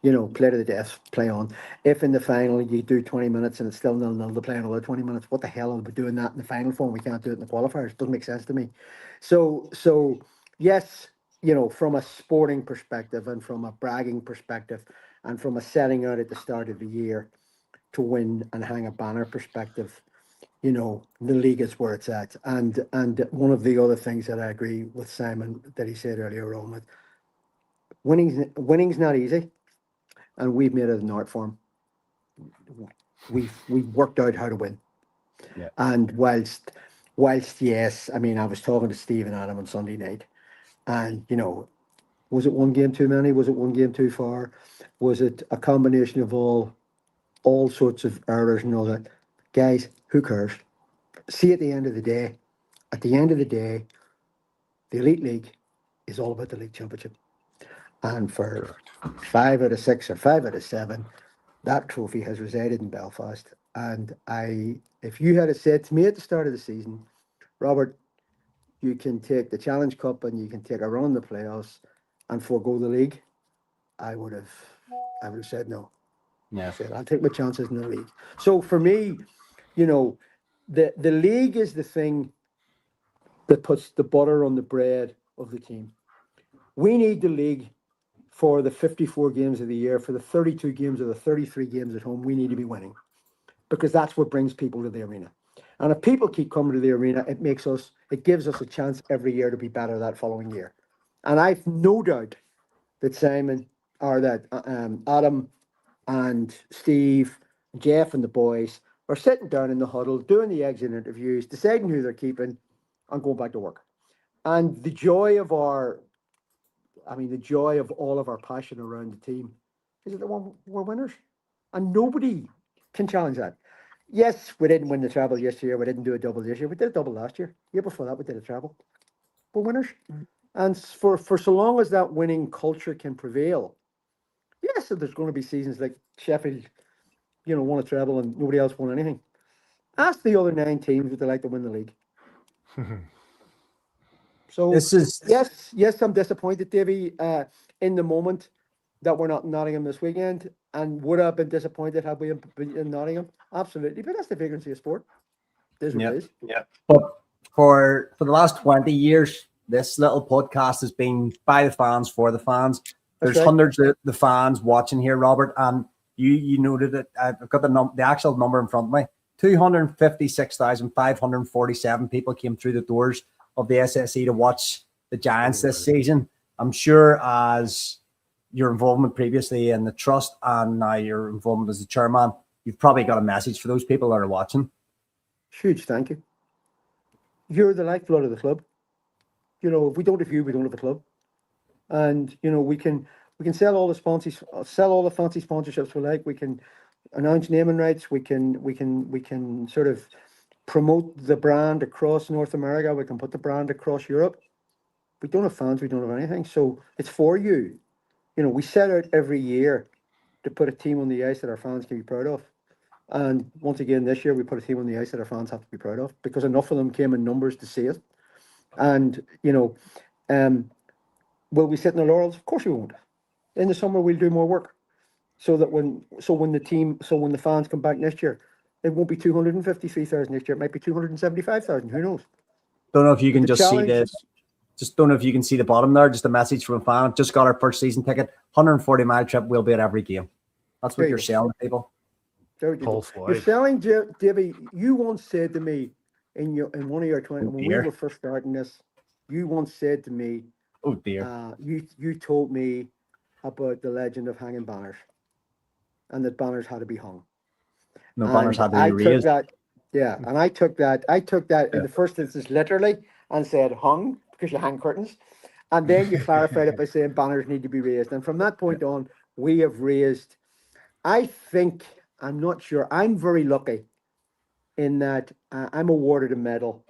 play to the death, play on. If in the final you do 20 minutes and it's still 0-0 to play another 20 minutes, what the hell are we doing that in the final form? We can't do it in the qualifiers. It doesn't make sense to me. So yes, from a sporting perspective and from a bragging perspective and from a setting out at the start of the year to win and hang a banner perspective, the league is where it's at. And one of the other things that I agree with Simon that he said earlier on, with winning's not easy, and we've made it an art form. We've worked out how to win. Yeah. And whilst yes, I mean, I was talking to Steve and Adam on Sunday night, and was it one game too many? Was it one game too far? Was it a combination of all sorts of errors and all that? Guys, who cares? See, at the end of the day, the Elite League is all about the league championship. And for 5 out of 6 or 5 out of 7, that trophy has resided in Belfast. And if you had said to me at the start of the season, Robert, you can take the Challenge Cup and you can take a run in the playoffs and forego the league, I would have said no. Yeah. I said, I'll take my chances in the league. So for me, the league is the thing that puts the butter on the bread of the team. We need the league for the 54 games of the year, for the 32 games or the 33 games at home, we need to be winning, because that's what brings people to the arena. And if people keep coming to the arena, it gives us a chance every year to be better that following year. And I've no doubt that Simon, or that Adam and Steve, Jeff and the boys are sitting down in the huddle, doing the exit interviews, deciding who they're keeping, and going back to work. And the joy of all of our passion around the team is that we're winners. And nobody can challenge that. Yes, we didn't win the treble yesterday. We didn't do a double this year. We did a double last year. Year before that, we did a treble. We're winners. And for so long as that winning culture can prevail, yes, so there's going to be seasons like Sheffield, won a treble and nobody else won anything. Ask the other 9 teams would they like to win the league. So yes, I'm disappointed, Davy, in the moment that we're not in Nottingham this weekend, and would have been disappointed had we been in Nottingham. Absolutely, but that's the vagrancy of sport. This is. Yeah. But for the last 20 years, this little podcast has been by the fans, for the fans. There's hundreds of the fans watching here, Robert, and you noted it. I've got the actual number in front of me. 256,547 people came through the doors of the SSE to watch the Giants this season. I'm sure, as your involvement previously in the trust and now your involvement as the chairman, you've probably got a message for those people that are watching. Huge thank you. You're the lifeblood of the club. If we don't have you, we don't have a club. And we can sell all the fancy sponsorships we like. We can announce naming rights. We can sort of promote the brand across North America. We can put the brand across Europe. We don't have fans. We don't have anything. So it's for you. We set out every year to put a team on the ice that our fans can be proud of. And once again, this year we put a team on the ice that our fans have to be proud of, because enough of them came in numbers to see it. And, will we sit in the laurels? Of course we won't. In the summer, we'll do more work so that when the fans come back next year, it won't be 253,000 next year. It might be 275,000. Who knows? Don't know if you can don't know if you can see the bottom there. Just a message from a fan. Just got our first season ticket. 140-mile trip. We'll be at every game. That's what you're selling to people. You're selling, Davy. You once said to me in one of your 20 when we were first starting this, you once said to me, "Oh dear." You told me about the legend of hanging banners, and that banners had to be hung. No, banners had to be raised. And I took that in the first instance literally and said hung, because you hang curtains, and then you clarified it by saying banners need to be raised. And from that point on, we have raised. I'm not sure. I'm very lucky in that I'm awarded a medal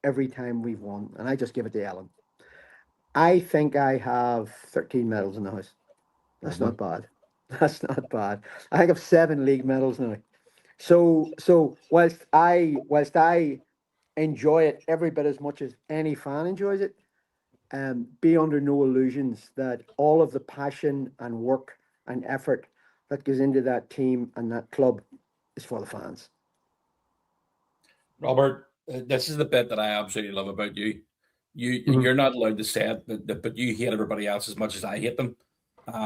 every time we've won, and I just give it to Ellen. I think I have 13 medals in the house. That's not bad. That's not bad. I think I have 7 league medals now. So whilst I enjoy it every bit as much as any fan enjoys it, be under no illusions that all of the passion and work and effort that goes into that team and that club is for the fans. Robert, this is the bit that I absolutely love about you. You're not allowed to say it, but you hate everybody else as much as I hate them.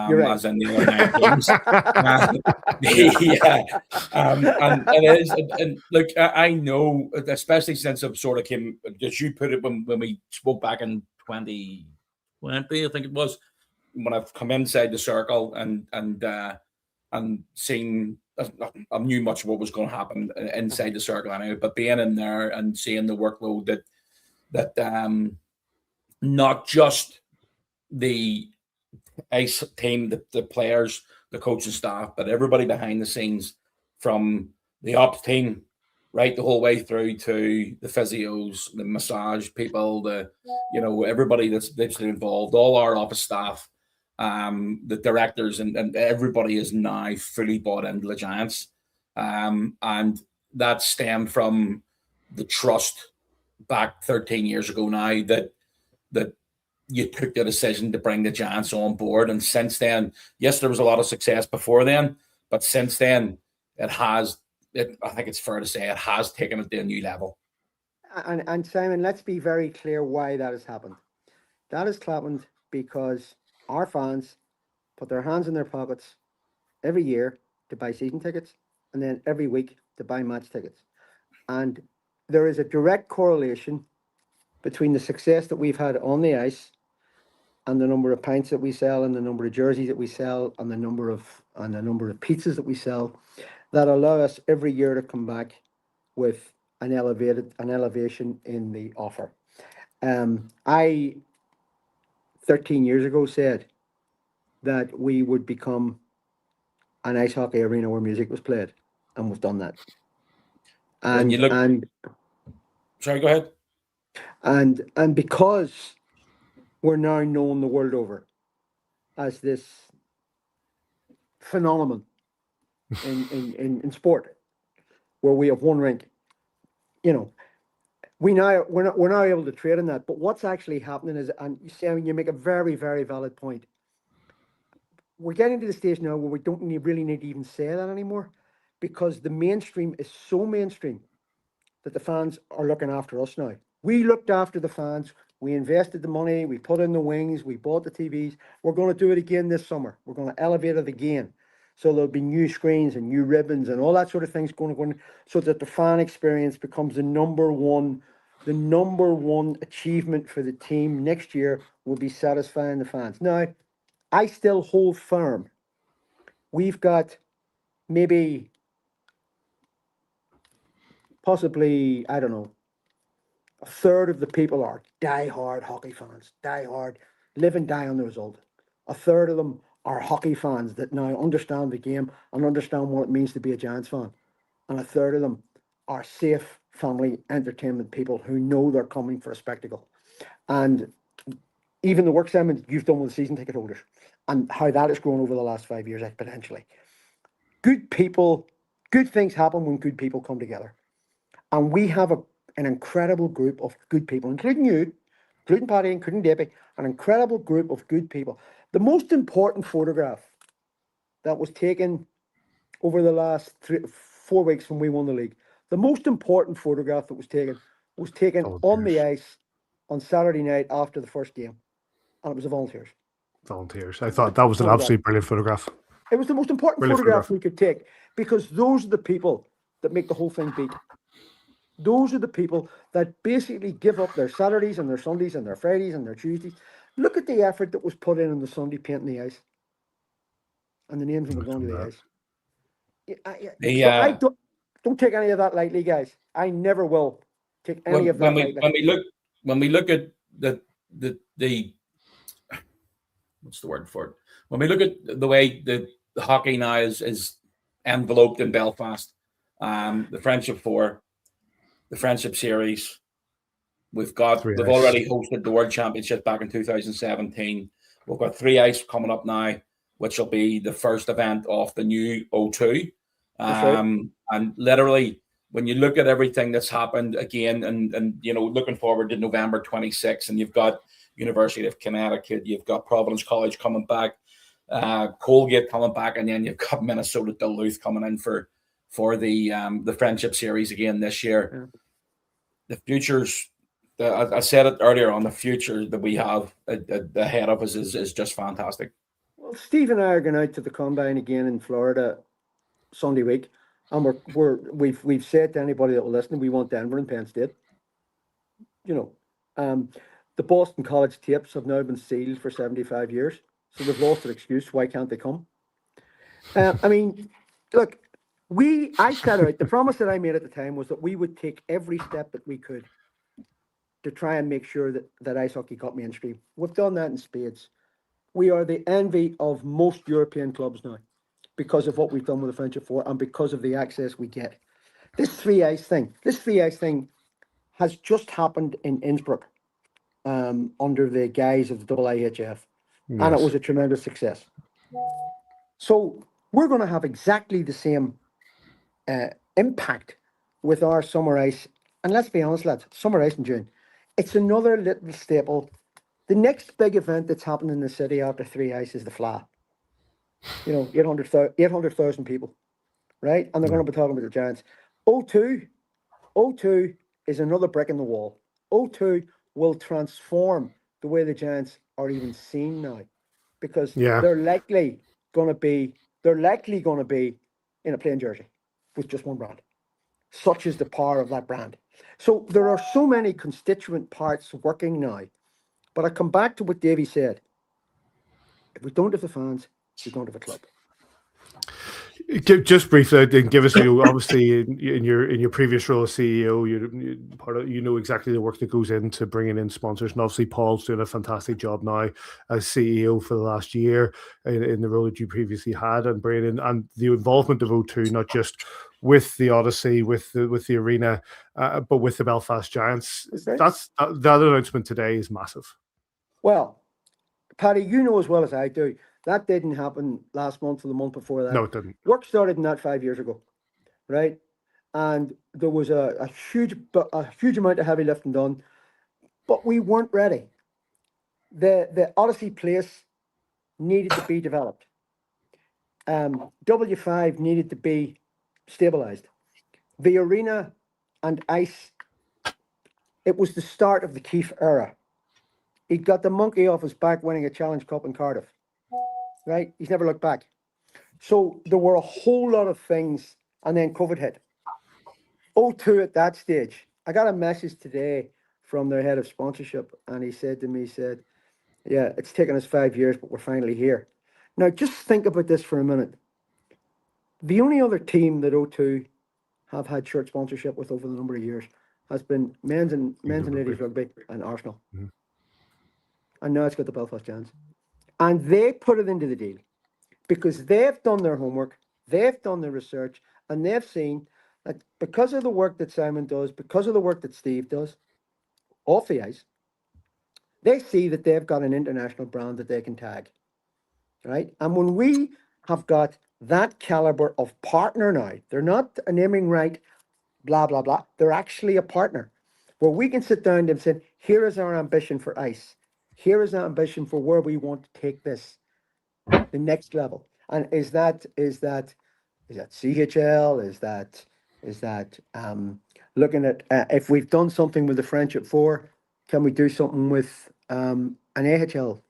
You're right. As in the other 9 teams. And it is. And look, I know, especially since I've sort of came, as you put it, when we spoke back in 2020, I think it was, when I've come inside the circle and seen, I knew much of what was going to happen inside the circle anyway, but being in there and seeing the workload that not just the ice team, the players, the coaching staff, but everybody behind the scenes, from the ops team right the whole way through to the physios, the massage people, everybody that's involved, all our office staff, the directors, and everybody is now fully bought into the Giants. And that stemmed from the trust back 13 years ago now that you took the decision to bring the Giants on board. And since then, yes, there was a lot of success before then, but since then I think it's fair to say it has taken it to a new level. And Simon, let's be very clear why that has happened. That has happened because our fans put their hands in their pockets every year to buy season tickets, and then every week to buy match tickets. And there is a direct correlation between the success that we've had on the ice and the number of pints that we sell, and the number of jerseys that we sell, and the number of pizzas that we sell, that allow us every year to come back with an elevation in the offer. I 13 years ago said that we would become an ice hockey arena where music was played, and we've done that. When you look, sorry, go ahead. And because we're now known the world over as this phenomenon in sport, where we have one rink, you know, we're now able to trade in that. But what's actually happening is, and you say, I mean, you make a very, very valid point. We're getting to the stage now where we don't really need to even say that anymore, because the mainstream is so mainstream that the fans are looking after us now. We looked after the fans. We invested the money. We put in the wings. We bought the TVs. We're going to do it again this summer. We're going to elevate it again. So there'll be new screens and new ribbons and all that sort of things going on, so that the fan experience becomes the number one achievement for the team next year will be satisfying the fans. Now, I still hold firm. We've got maybe possibly, I don't know, a third of the people are die-hard hockey fans, die-hard, live and die on the result. A third of them are hockey fans that now understand the game and understand what it means to be a Giants fan. And a third of them are safe family entertainment people who know they're coming for a spectacle. And even the work, Simon, you've done with the season ticket holders and how that has grown over the last 5 years exponentially. Good people, good things happen when good people come together. And we have an incredible group of good people, including you, including Paddy, including Davy, an incredible group of good people. The most important photograph that was taken over the last 4 weeks when we won the league, the most important photograph that was taken on the ice on Saturday night after the first game. And it was the Volunteers. Volunteers. I thought that was an absolutely brilliant photograph. It was the most important photograph we could take, because those are the people that make the whole thing beat. Those are the people that basically give up their Saturdays and their Sundays and their Fridays and their Tuesdays. Look at the effort that was put in on the Sunday painting the ice and the names that were going to the ice. So I don't take any of that lightly, guys. I never will take any of that lightly. When we look at the what's the word for it? When we look at the way the hockey now is enveloped in Belfast, the Friendship Four, the Friendship Series, they've already hosted the World Championship back in 2017. We've got 3 ice coming up now, which will be the first event of the new O2. And literally, when you look at everything that's happened again, and you know, looking forward to November 26th, and you've got University of Connecticut, you've got Providence College coming back, Colgate coming back, and then you've got Minnesota Duluth coming in for the Friendship Series again this year. Yeah. The futures, I said it earlier on, the future that we have ahead of us is just fantastic. Well, Steve and I are going out to the Combine again in Florida Sunday week, and we've said to anybody that will listen, we want Denver and Penn State. You know, the Boston College tapes have now been sealed for 75 years, so they've lost their excuse. Why can't they come? I mean, look, I set out, the promise that I made at the time was that we would take every step that we could to try and make sure that ice hockey got mainstream. We've done that in spades. We are the envy of most European clubs now because of what we've done with the Friendship Four and because of the access we get. This three ice thing has just happened in Innsbruck under the guise of the IIHF, yes. And it was a tremendous success. So we're going to have exactly the same impact with our summer ice. And let's be honest, lads, summer ice in June. It's another little staple. The next big event that's happening in the city after three ice is the Fla. You know, 800,000 people, right? And they're going to be talking about the Giants. O2 is another brick in the wall. O2 will transform the way the Giants are even seen now. because Yeah. they're likely going to be in a plain jersey with just one brand. Such is the power of that brand. So there are so many constituent parts working now. But I come back to what Davy said. If we don't have the fans, we don't have a club. Just briefly, and give us, obviously in your previous role as CEO, you know exactly the work that goes into bringing in sponsors, and obviously Paul's doing a fantastic job now as CEO for the last year in the role that you previously had, and bringing in and the involvement of O2, not just with the Odyssey, with the arena, but with the Belfast Giants. Okay. That announcement today is massive. Well, Paddy, you know as well as I do, that didn't happen last month or the month before that. No, it didn't. Work started in that 5 years ago, right? And there was a huge amount of heavy lifting done, but we weren't ready. The Odyssey Place needed to be developed. W5 needed to be stabilized. The arena and ice, it was the start of the Keefe era. He got the monkey off his back winning a Challenge Cup in Cardiff, right? He's never looked back. So there were a whole lot of things, and then COVID hit. O2 at that stage, I got a message today from their head of sponsorship, and he said to me, yeah, it's taken us 5 years, but we're finally here. Now, just think about this for a minute. The only other team that O2 have had shirt sponsorship with over the number of years has been men's and ladies rugby and Arsenal. Mm-hmm. And now it's got the Belfast Giants. And they put it into the deal because they've done their homework, they've done their research, and they've seen that because of the work that Simon does, because of the work that Steve does, off the ice, they see that they've got an international brand that they can tag, right? And when we have got that caliber of partner now, they're not a naming right, blah, blah, blah. They're actually a partner where we can sit down and say, here is our ambition for ice. Here is our ambition for where we want to take this, the next level. And is that CHL? Is that looking at if we've done something with the French at 4, can we do something with an AHL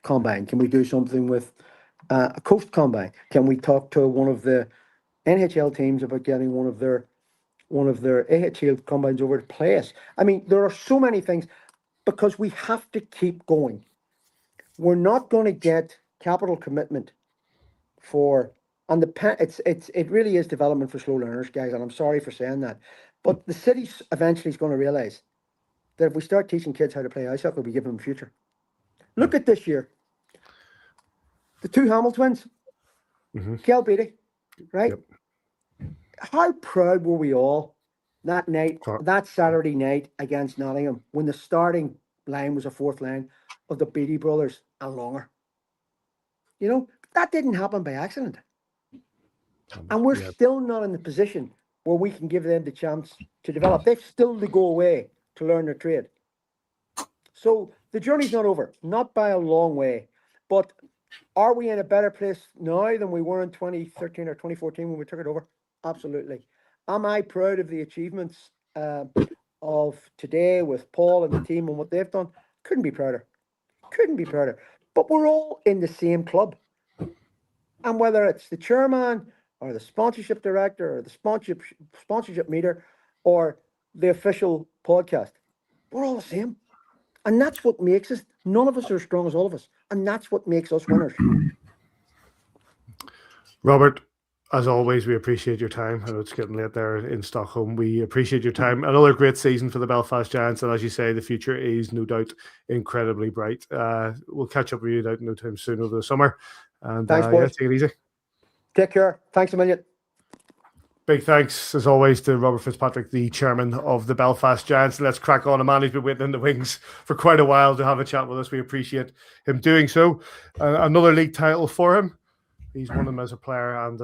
combine? Can we do something with a coast combine? Can we talk to one of the NHL teams about getting one of their AHL combines over to play us? I mean, there are so many things because we have to keep going. We're not going to get capital commitment for, and it really is development for slow learners, guys, and I'm sorry for saying that. But the city eventually is going to realize that if we start teaching kids how to play ice hockey, we give them a future. Look at this year. The two Hamill twins, Kel Beatty, right? Yep. How proud were we all that night, that Saturday night against Nottingham, when the starting line was a fourth line of the Beatty brothers and Longer? You know, that didn't happen by accident. And we're still not in the position where we can give them the chance to develop. They've still to go away to learn their trade. So the journey's not over, not by a long way. But are we in a better place now than we were in 2013 or 2014 when we took it over? Absolutely. Am I proud of the achievements of today with Paul and the team and what they've done? Couldn't be prouder. But we're all in the same club. And whether it's the chairman or the sponsorship director or the sponsorship meter or the official podcast, we're all the same. And that's what makes us, none of us are as strong as all of us. And that's what makes us winners. Robert, as always, we appreciate your time. I know it's getting late there in Stockholm. We appreciate your time. Another great season for the Belfast Giants. And as you say, the future is no doubt incredibly bright. We'll catch up with you no time soon over the summer. And thanks, boys. Take it easy. Take care. Thanks a million. Big thanks, as always, to Robert Fitzpatrick, the chairman of the Belfast Giants. Let's crack on. A man who's been waiting in the wings for quite a while to have a chat with us. We appreciate him doing so. Another league title for him. He's won them as a player and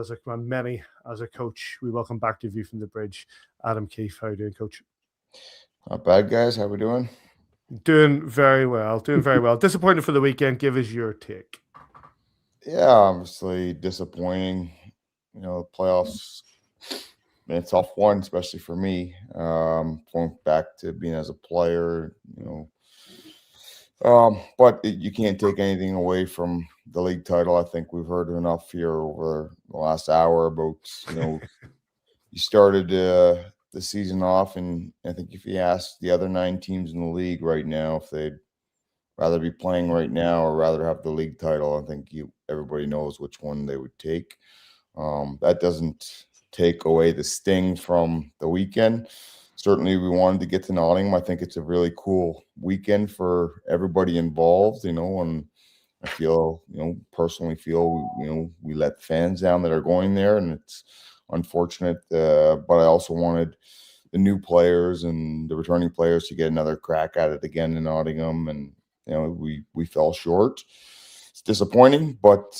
many as a coach. We welcome back to View from the Bridge, Adam Keefe. How are you doing, Coach? Not bad, guys. How are we doing? Doing very well. Disappointed for the weekend. Give us your take. Yeah, obviously disappointing. You know, the playoffs, been a tough one, especially for me. Going back to being as a player, you know. But you can't take anything away from the league title. I think we've heard enough here over the last hour about, you started the season off, and I think if you ask the other 9 teams in the league right now if they'd rather be playing right now or rather have the league title, I think everybody knows which one they would take. That doesn't take away the sting from the weekend. Certainly, we wanted to get to Nottingham. I think it's a really cool weekend for everybody involved, and I feel, personally feel, we let fans down that are going there, and it's unfortunate. But I also wanted the new players and the returning players to get another crack at it again in Nottingham, and we fell short. It's disappointing, but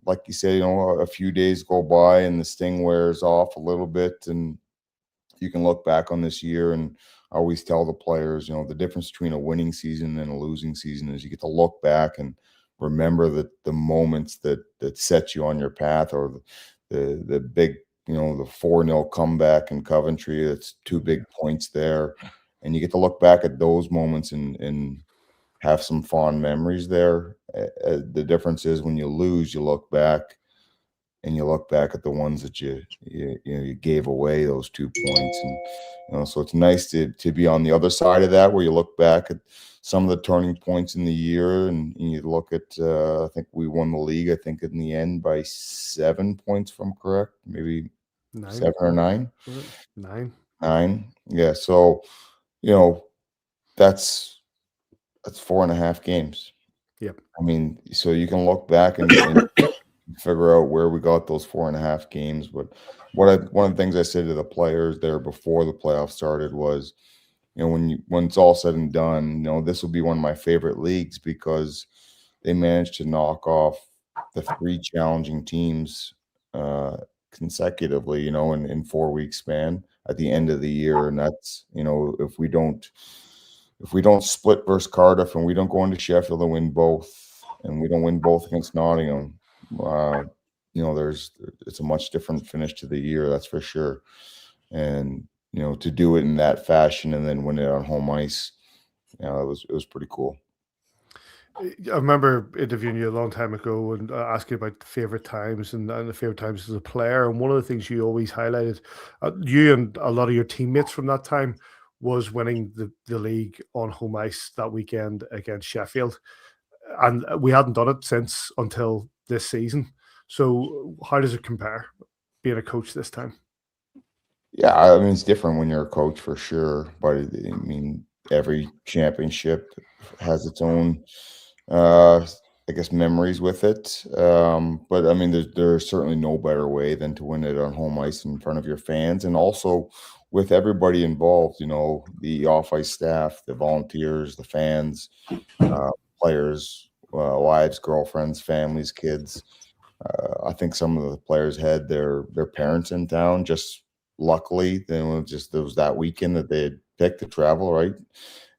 like you say, a few days go by and the sting wears off a little bit, and you can look back on this year. And I always tell the players, the difference between a winning season and a losing season is you get to look back and remember the moments that set you on your path, or the big, the 4-0 comeback in Coventry. That's 2 big points there, and you get to look back at those moments and have some fond memories there. The difference is when you lose, you look back at the ones that you gave away those 2 points, and so it's nice to be on the other side of that, where you look back at some of the turning points in the year, and you look at I think we won the league, I think in the end by 7 points, if I'm correct, maybe 9. 7 or 9. 9. Yeah, so that's 4.5 games. Yep. I mean, so you can look back and figure out where we got those 4.5 games. But one of the things I said to the players there before the playoffs started was, when it's all said and done, this will be one of my favorite leagues, because they managed to knock off the 3 challenging teams consecutively, in 4-week span at the end of the year. And that's, if we don't split versus Cardiff, and we don't go into Sheffield and win both, and we don't win both against Nottingham, it's a much different finish to the year, that's for sure. And to do it in that fashion and then win it on home ice, it was pretty cool. I remember interviewing you a long time ago and asking about the favorite times and the favorite times as a player. And one of the things you always highlighted, you and a lot of your teammates from that time, was winning the league on home ice that weekend against Sheffield. And we hadn't done it since until this season. So how does it compare being a coach this time? Yeah, I mean, it's different when you're a coach for sure. But I mean, every championship has its own, I guess, memories with it. But I mean, there's certainly no better way than to win it on home ice in front of your fans, and also with everybody involved, the off-ice staff, the volunteers, the fans, players, wives, girlfriends, families, kids. I think some of the players had their parents in town. Just luckily, there was that weekend that they had picked to travel, right?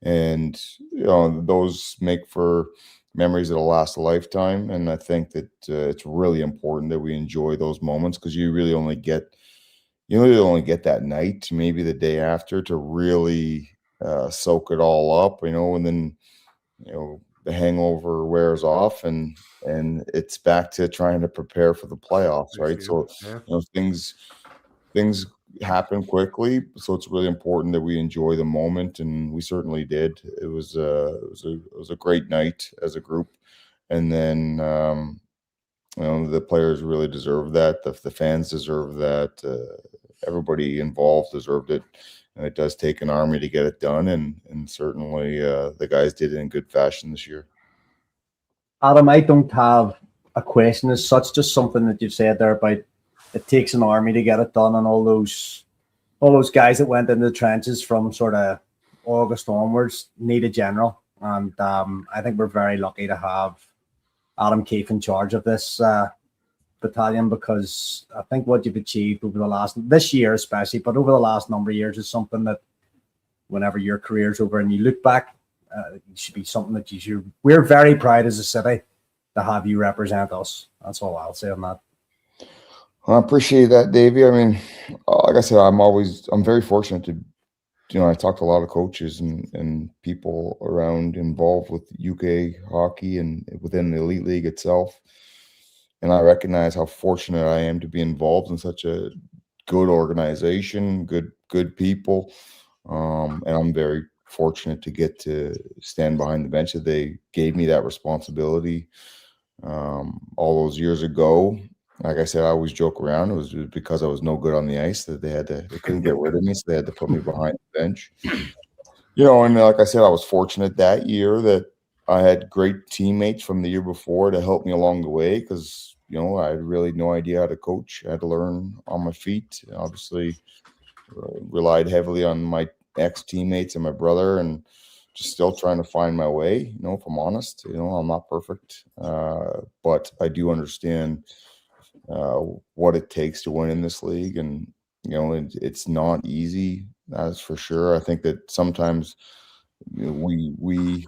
And those make for memories that'll last a lifetime. And I think that it's really important that we enjoy those moments, because you really only get that night, maybe the day after, to really soak it all up, and then the hangover wears off, and it's back to trying to prepare for the playoffs, right? So things happen quickly, so it's really important that we enjoy the moment, and we certainly did. It was a great night as a group, and then the players really deserve that. The fans deserve that. Everybody involved deserved it, and it does take an army to get it done, and certainly the guys did it in good fashion this year. Adam, I don't have a question as such, just something that you've said there about it takes an army to get it done, and all those guys that went into the trenches from sort of August onwards need a general, and I think we're very lucky to have Adam Keefe in charge of this battalion, because I think what you've achieved over this year especially, but over the last number of years, is something that whenever your career's over and you look back, it should be something that we're very proud as a city to have you represent us. That's all I'll say on that. I appreciate that, Davey. I mean, like I said, I'm very fortunate I talked to a lot of coaches and people around involved with UK hockey and within the elite league itself. And I recognize how fortunate I am to be involved in such a good organization, good people. And I'm very fortunate to get to stand behind the bench that they gave me that responsibility all those years ago. Like I said, I always joke around. It was because I was no good on the ice that they couldn't get rid of me, so they had to put me behind the bench. And like I said, I was fortunate that year that I had great teammates from the year before to help me along the way because, I had really no idea how to coach. I had to learn on my feet. Obviously, relied heavily on my ex-teammates and my brother and just still trying to find my way, if I'm honest. I'm not perfect, but I do understand what it takes to win in this league. And, it's not easy, that's for sure. I think that sometimes we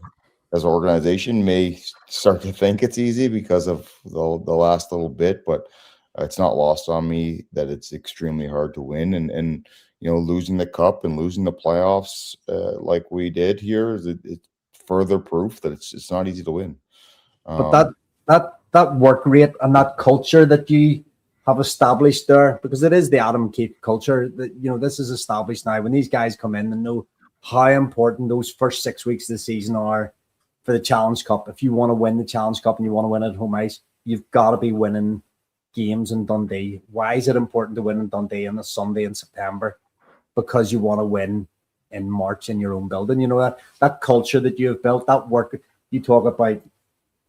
as an organization may start to think it's easy because of the last little bit, but it's not lost on me that it's extremely hard to win. And losing the cup and losing the playoffs like we did here is it's further proof that it's not easy to win. But that work rate and that culture that you have established there, because it is the Adam Keefe culture that, this is established now. When these guys come in and know how important those first 6 weeks of the season are for the Challenge Cup. If you want to win the Challenge Cup and you want to win at home ice, you've got to be winning games in Dundee. Why is it important to win in Dundee on a Sunday in September? Because you want to win in March in your own building. That culture that you have built, that work you talk about,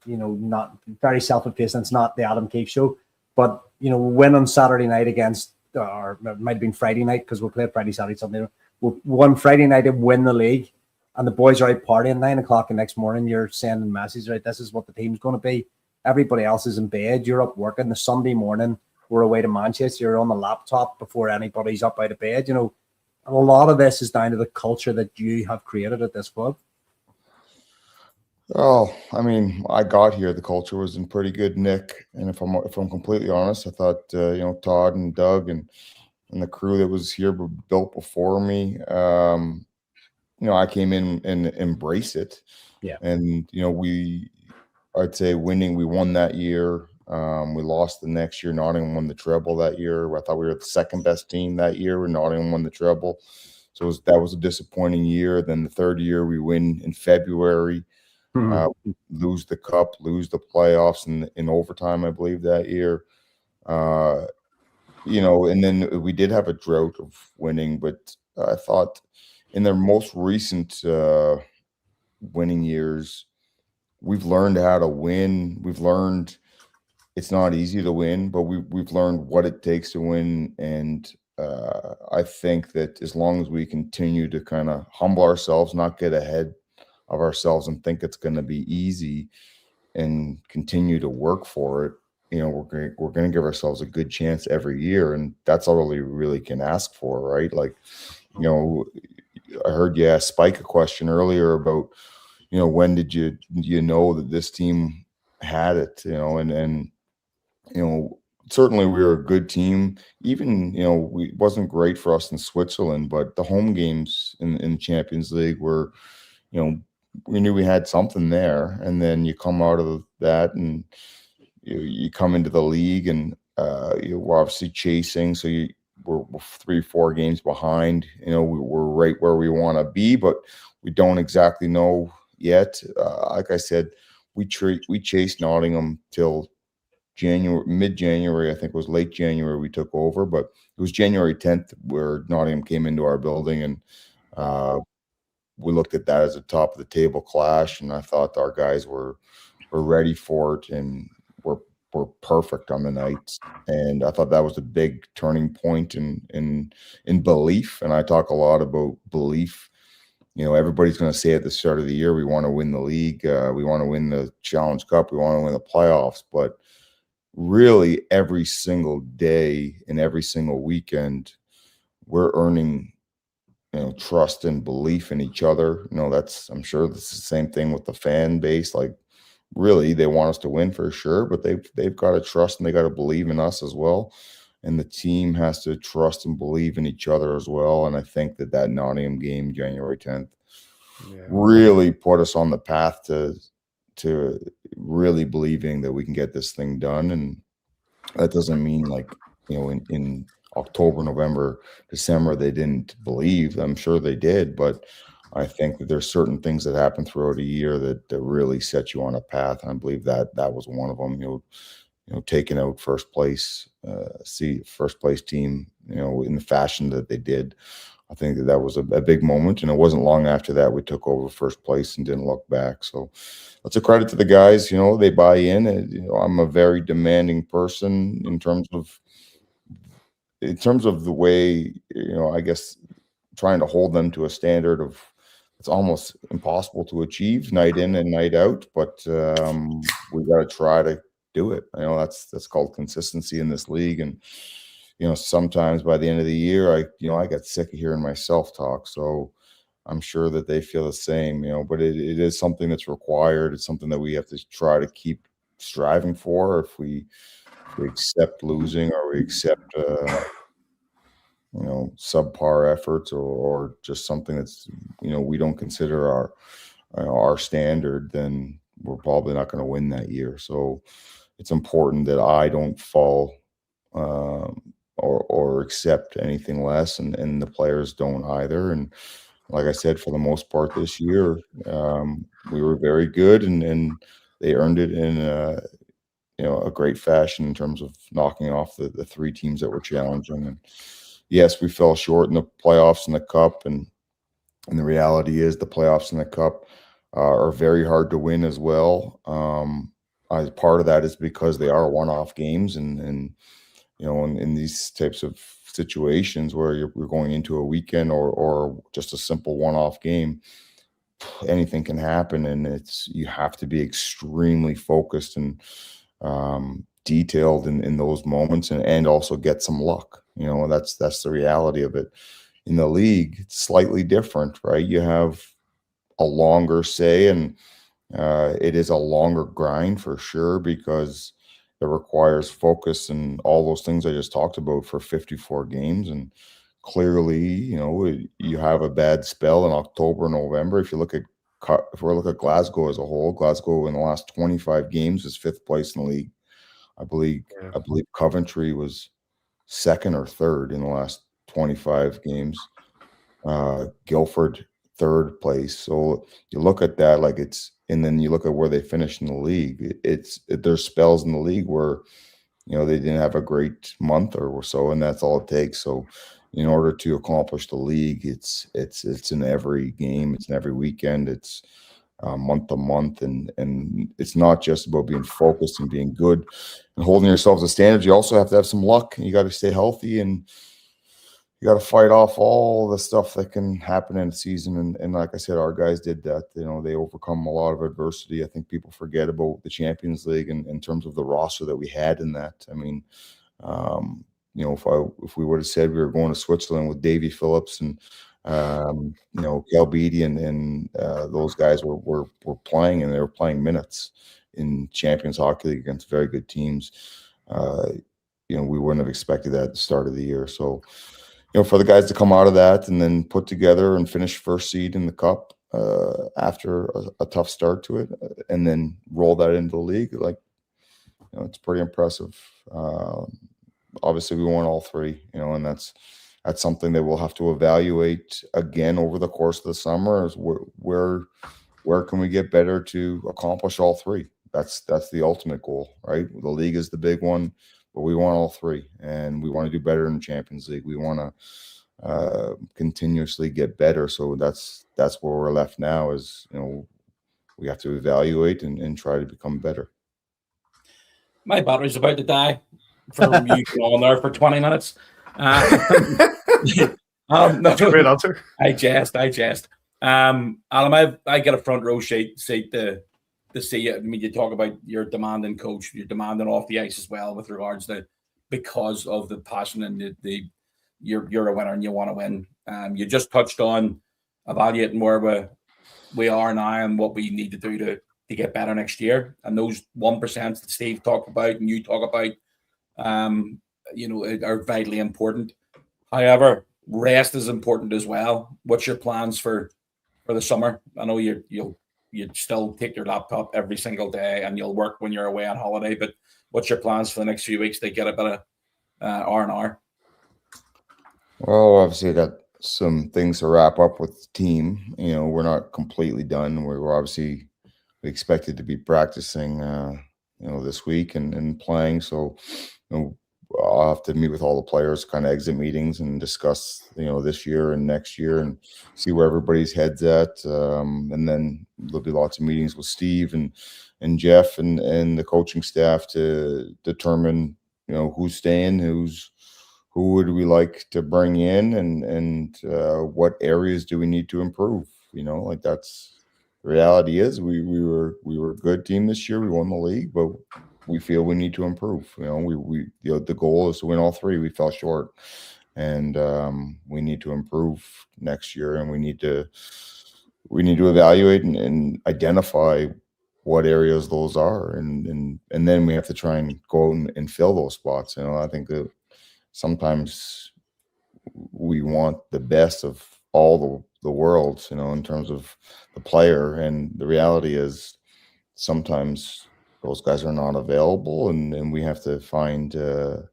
not very self-effacing. It's not the Adam Keefe show, but win on Saturday night against, or it might have been Friday night because we'll play Friday, Saturday, Sunday. We'll won Friday night and win the league, and the boys are out partying 9 o'clock the next morning. You're sending messages, right? This is what the team's going to be. Everybody else is in bed. You're up working. The Sunday morning, we're away to Manchester. You're on the laptop before anybody's up out of bed. And a lot of this is down to the culture that you have created at this club. Oh, I mean, I got here, the culture was in pretty good nick, and if I'm completely honest, I thought Todd and Doug and the crew that was here were built before me. I came in and embraced it. Yeah. And I'd say winning, we won that year. We lost the next year. Nottingham won the treble that year. I thought we were the second best team that year when Nottingham won the treble. So that was a disappointing year. Then the third year we win in February. Lose the cup, lose the playoffs in overtime, I believe, that year. And then we did have a drought of winning, but I thought in their most recent winning years, we've learned how to win. We've learned it's not easy to win, but we've learned what it takes to win. And I think that as long as we continue to kind of humble ourselves, not get ahead of ourselves and think it's going to be easy and continue to work for it, we're going to give ourselves a good chance every year. And that's all we really can ask for, right? Like, I heard you ask Spike a question earlier about, when did you know that this team had it, and certainly we were a good team. Even, it wasn't great for us in Switzerland, but the home games in Champions League were, we knew we had something there. And then you come out of that and you come into the league and you're obviously chasing. So we're 3-4 games behind. We're right where we want to be, but we don't exactly know yet. Like I said, we chased Nottingham till mid-January. I think it was late January we took over, but it was January 10th where Nottingham came into our building, and we looked at that as a top of the table clash, and I thought our guys were ready for it and were perfect on the night. And I thought that was a big turning point in belief. And I talk a lot about belief. Everybody's going to say at the start of the year, we want to win the league, we want to win the Challenge Cup, we want to win the playoffs. But really, every single day and every single weekend, we're earning trust and belief in each other. I'm sure that's the same thing with the fan base. Like, really, they want us to win for sure, but they've got to trust and they got to believe in us as well. and the team has to trust and believe in each other as well. And I think that Nottingham game, January 10th, really put us on the path to really believing that we can get this thing done. And that doesn't mean in October, November, December, they didn't believe. I'm sure they did, but I think that there's certain things that happen throughout a year that really set you on a path. And I believe that was one of them, taking out first place team, in the fashion that they did. I think that was a big moment, and it wasn't long after that we took over first place and didn't look back. So that's a credit to the guys. They buy in. And, I'm a very demanding person in terms of the way, I guess, trying to hold them to a standard of it's almost impossible to achieve night in and night out. But we got to try to do it. That's called consistency in this league. And sometimes by the end of the year, I got sick of hearing my self-talk. So I'm sure that they feel the same, but it is something that's required. It's something that we have to try to keep striving for. If we accept losing, or we accept, subpar efforts, or just something that's, we don't consider our standard, then we're probably not going to win that year. So it's important that I don't fall, or accept anything less, and the players don't either. And like I said, for the most part this year, we were very good, and they earned it in a great fashion in terms of knocking off the three teams that were challenging. And yes, we fell short in the playoffs and the cup, and the reality is the playoffs and the cup are very hard to win as well. Part of that is because they are one-off games, and in these types of situations where you're going into a weekend or just a simple one-off game, anything can happen, and you have to be extremely focused and detailed in those moments, and also get some luck. That's the reality of it. In the league, it's slightly different, right? You have a longer say, and it is a longer grind for sure, because it requires focus and all those things I just talked about for 54 games. And clearly, you have a bad spell in October, November. If we look at Glasgow as a whole, Glasgow in the last 25 games is 5th place in the league. I believe Coventry was 2nd or 3rd in the last 25 games. Guildford 3rd place. So you look at that and then you look at where they finished in the league. There's spells in the league where they didn't have a great month or so, and that's all it takes. So in order to accomplish the league, it's in every game, it's in every weekend, it's month to month, and it's not just about being focused and being good and holding yourself to standards. You also have to have some luck, and you got to stay healthy, and you got to fight off all the stuff that can happen in the season. And like I said, our guys did that. They overcome a lot of adversity. I think people forget about the Champions League in terms of the roster that we had in that. I mean, if we would have said we were going to Switzerland with Davy Phillips and Gal Beatty and those guys were playing, and they were playing minutes in Champions Hockey League against very good teams, we wouldn't have expected that at the start of the year. So, for the guys to come out of that and then put together and finish first seed in the cup after a tough start to it, and then roll that into the league, it's pretty impressive. Obviously, we won all three, and that's something that we'll have to evaluate again over the course of the summer. Is where can we get better to accomplish all three? That's the ultimate goal, right? The league is the big one, but we want all three, and we want to do better in the Champions League. We want to continuously get better. So that's where we're left now. Is we have to evaluate and try to become better. My battery's about to die from you going on there for 20 minutes. No, That's a great answer. I jest. Adam, I get a front row seat to see it. I mean, you talk about your demanding coach, you're demanding off the ice as well with regards to because of the passion and you're a winner and you want to win. You just touched on evaluating where we are now and what we need to do to get better next year. And those 1% that Steve talked about and you talk about, are vitally important. However, rest is important as well. What's your plans for the summer? I know you'll still take your laptop every single day and you'll work when you're away on holiday, but what's your plans for the next few weeks to get a bit of R&R? Well, obviously, I got some things to wrap up with the team. We're not completely done. We're obviously expected to be practicing, this week and playing. So, I'll have to meet with all the players, kind of exit meetings, and discuss, this year and next year, and see where everybody's head's at. And then there'll be lots of meetings with Steve and Jeff and the coaching staff to determine, who's staying, who would we like to bring in, and what areas do we need to improve? That's the reality. Is we were a good team this year. We won the league, but we feel we need to improve. The goal is to win all three. We fell short, and we need to improve next year, and we need to evaluate and identify what areas those are, and then we have to try and go and fill those spots. I think that sometimes we want the best of all the worlds, in terms of the player, and the reality is sometimes those guys are not available, and we have to find the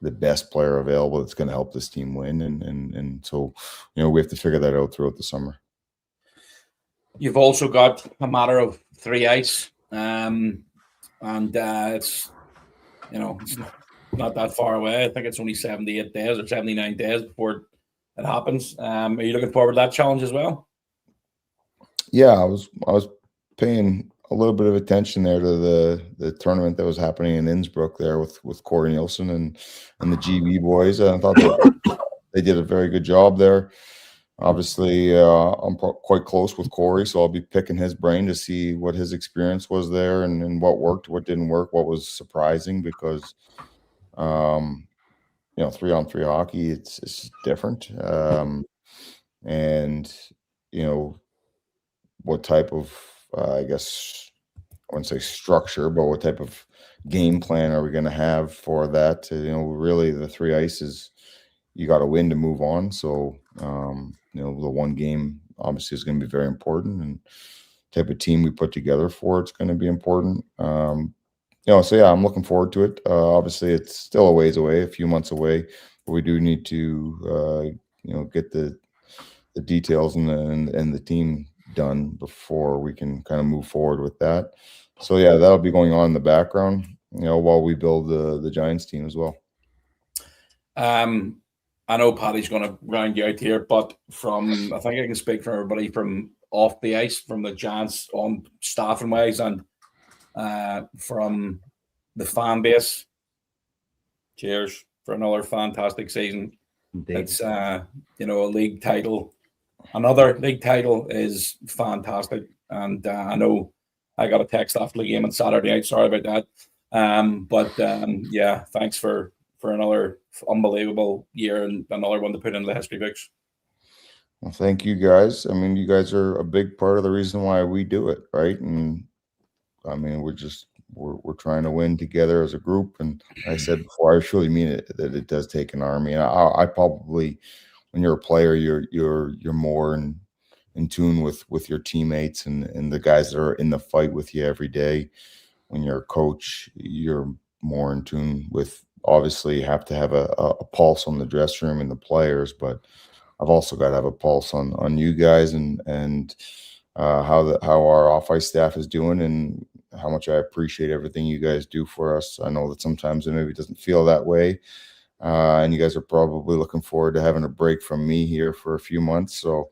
best player available that's going to help this team win, and so we have to figure that out throughout the summer. You've also got a matter of 3 ice, and it's it's not that far away. I think it's only 78 days or 79 days before it happens. Are you looking forward to that challenge as well? Yeah, I was paying a little bit of attention there to the tournament that was happening in Innsbruck there with Corey Nielsen and the GB boys. I thought they did a very good job there. Obviously, I'm quite close with Corey, so I'll be picking his brain to see what his experience was there, and what worked, what didn't work, what was surprising, because 3-on-3 hockey, it's different, and what type of I guess I wouldn't say structure, but what type of game plan are we going to have for that? Really, the 3 ices, you got to win to move on. So, the one game obviously is going to be very important, and type of team we put together for it's going to be important. So yeah, I'm looking forward to it. Obviously, it's still a ways away, a few months away, but we do need to, get the details and the team done before we can kind of move forward with that. So yeah, that'll be going on in the background, while we build the Giants team as well. I know Paddy's going to round you out here, but I think I can speak for everybody from off the ice, from the Giants on staff and wise, and from the fan base. Cheers for another fantastic season. Indeed. It's a league title. Another league title is fantastic, and I know I got a text after the game on Saturday night. Sorry about that, but yeah, thanks for another unbelievable year and another one to put in the history books. Well, thank you guys. I mean, you guys are a big part of the reason why we do it, right? And I mean, we're trying to win together as a group. And like I said before, I truly mean it, that it does take an army. And I probably, when you're a player, you're more in tune with your teammates and the guys that are in the fight with you every day. When you're a coach, you're more in tune with, obviously you have to have a pulse on the dressing room and the players, but I've also got to have a pulse on you guys and how our off ice staff is doing, and how much I appreciate everything you guys do for us. I know that sometimes it maybe doesn't feel that way, and you guys are probably looking forward to having a break from me here for a few months. So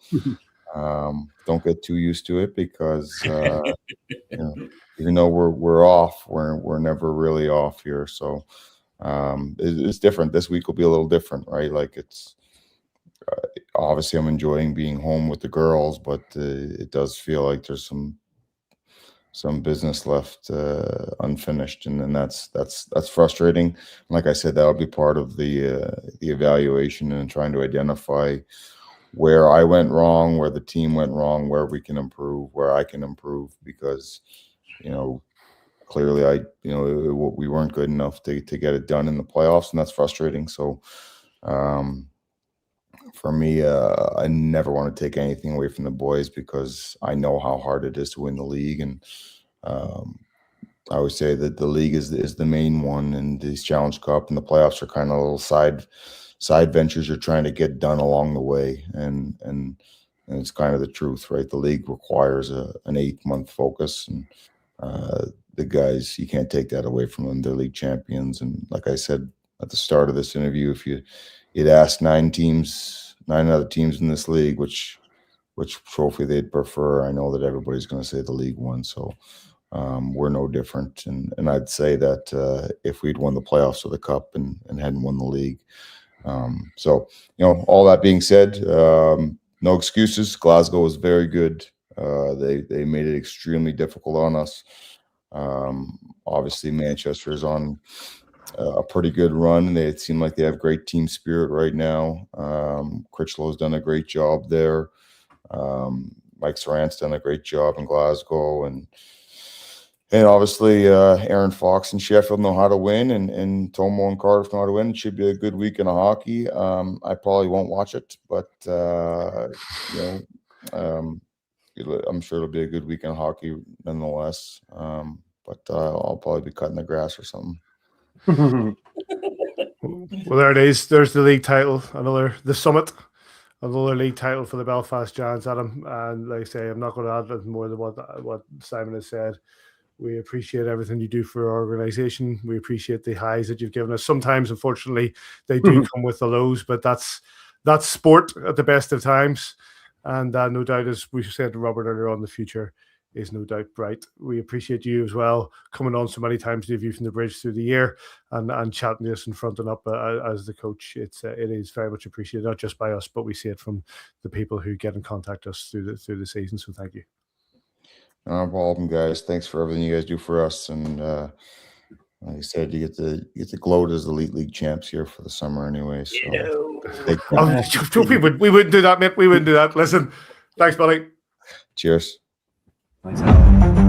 don't get too used to it, because even though we're off, we're never really off here. So it's different. This week will be a little different, right? Like, it's obviously I'm enjoying being home with the girls, but it does feel like there's some business left unfinished, and then that's frustrating. Like I said, that'll be part of the evaluation and trying to identify where I went wrong, where the team went wrong, where we can improve, where I can improve, because clearly we weren't good enough to get it done in the playoffs, and that's frustrating. So for me, I never want to take anything away from the boys because I know how hard it is to win the league, and I would say that the league is the main one, and this Challenge Cup and the playoffs are kind of little side ventures you're trying to get done along the way, and it's kind of the truth, right? The league requires an 8-month focus, and the guys, you can't take that away from them. They're league champions, and like I said at the start of this interview, if you'd ask 9 other teams in this league which trophy they'd prefer, I know that everybody's going to say the league one. So we're no different, and I'd say that if we'd won the playoffs or the cup and hadn't won the league. So all that being said, no excuses. Glasgow was very good. They made it extremely difficult on us. Obviously Manchester is on a pretty good run. They seem like they have great team spirit right now. Critchlow's done a great job there. Mike Sarant's done a great job in Glasgow, and obviously Aaron Fox and Sheffield know how to win, and Tomo and Cardiff know how to win. It should be a good weekend of hockey. I probably won't watch it, but I'm sure it'll be a good weekend of hockey nonetheless. But I'll probably be cutting the grass or something. Well, there it is. There's the league title, the summit, another league title for the Belfast Giants, Adam. And like I say, I'm not going to add more than what Simon has said. We appreciate everything you do for our organization. We appreciate the highs that you've given us. Sometimes, unfortunately, they do come with the lows, but that's sport at the best of times. And no doubt, as we said to Robert earlier on, the future is no doubt bright. We appreciate you as well coming on so many times to the View from the Bridge through the year and chatting to us and fronting up as the coach. It is very much appreciated, not just by us, but we see it from the people who get in contact us through the season. So thank you. No problem, guys. Thanks for everything you guys do for us. And like I said, you get to gloat as the Elite League champs here for the summer anyway. So we wouldn't do that, mate. We wouldn't do that. Listen, thanks, buddy. Cheers. Thanks, Alan.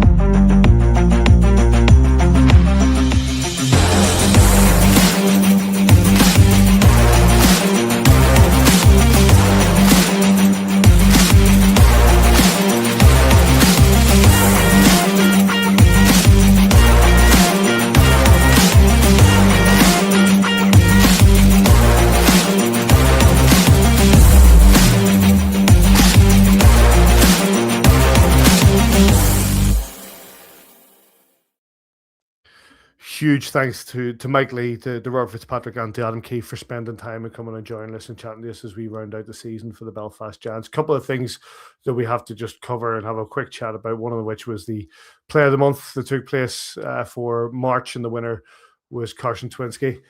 Huge thanks to Mike Lee, to Robert Fitzpatrick, and to Adam Keefe for spending time and coming and joining us and chatting to us as we round out the season for the Belfast Giants. A couple of things that we have to just cover and have a quick chat about, one of which was the Player of the Month that took place for March, and the winner was Carson Twinsky.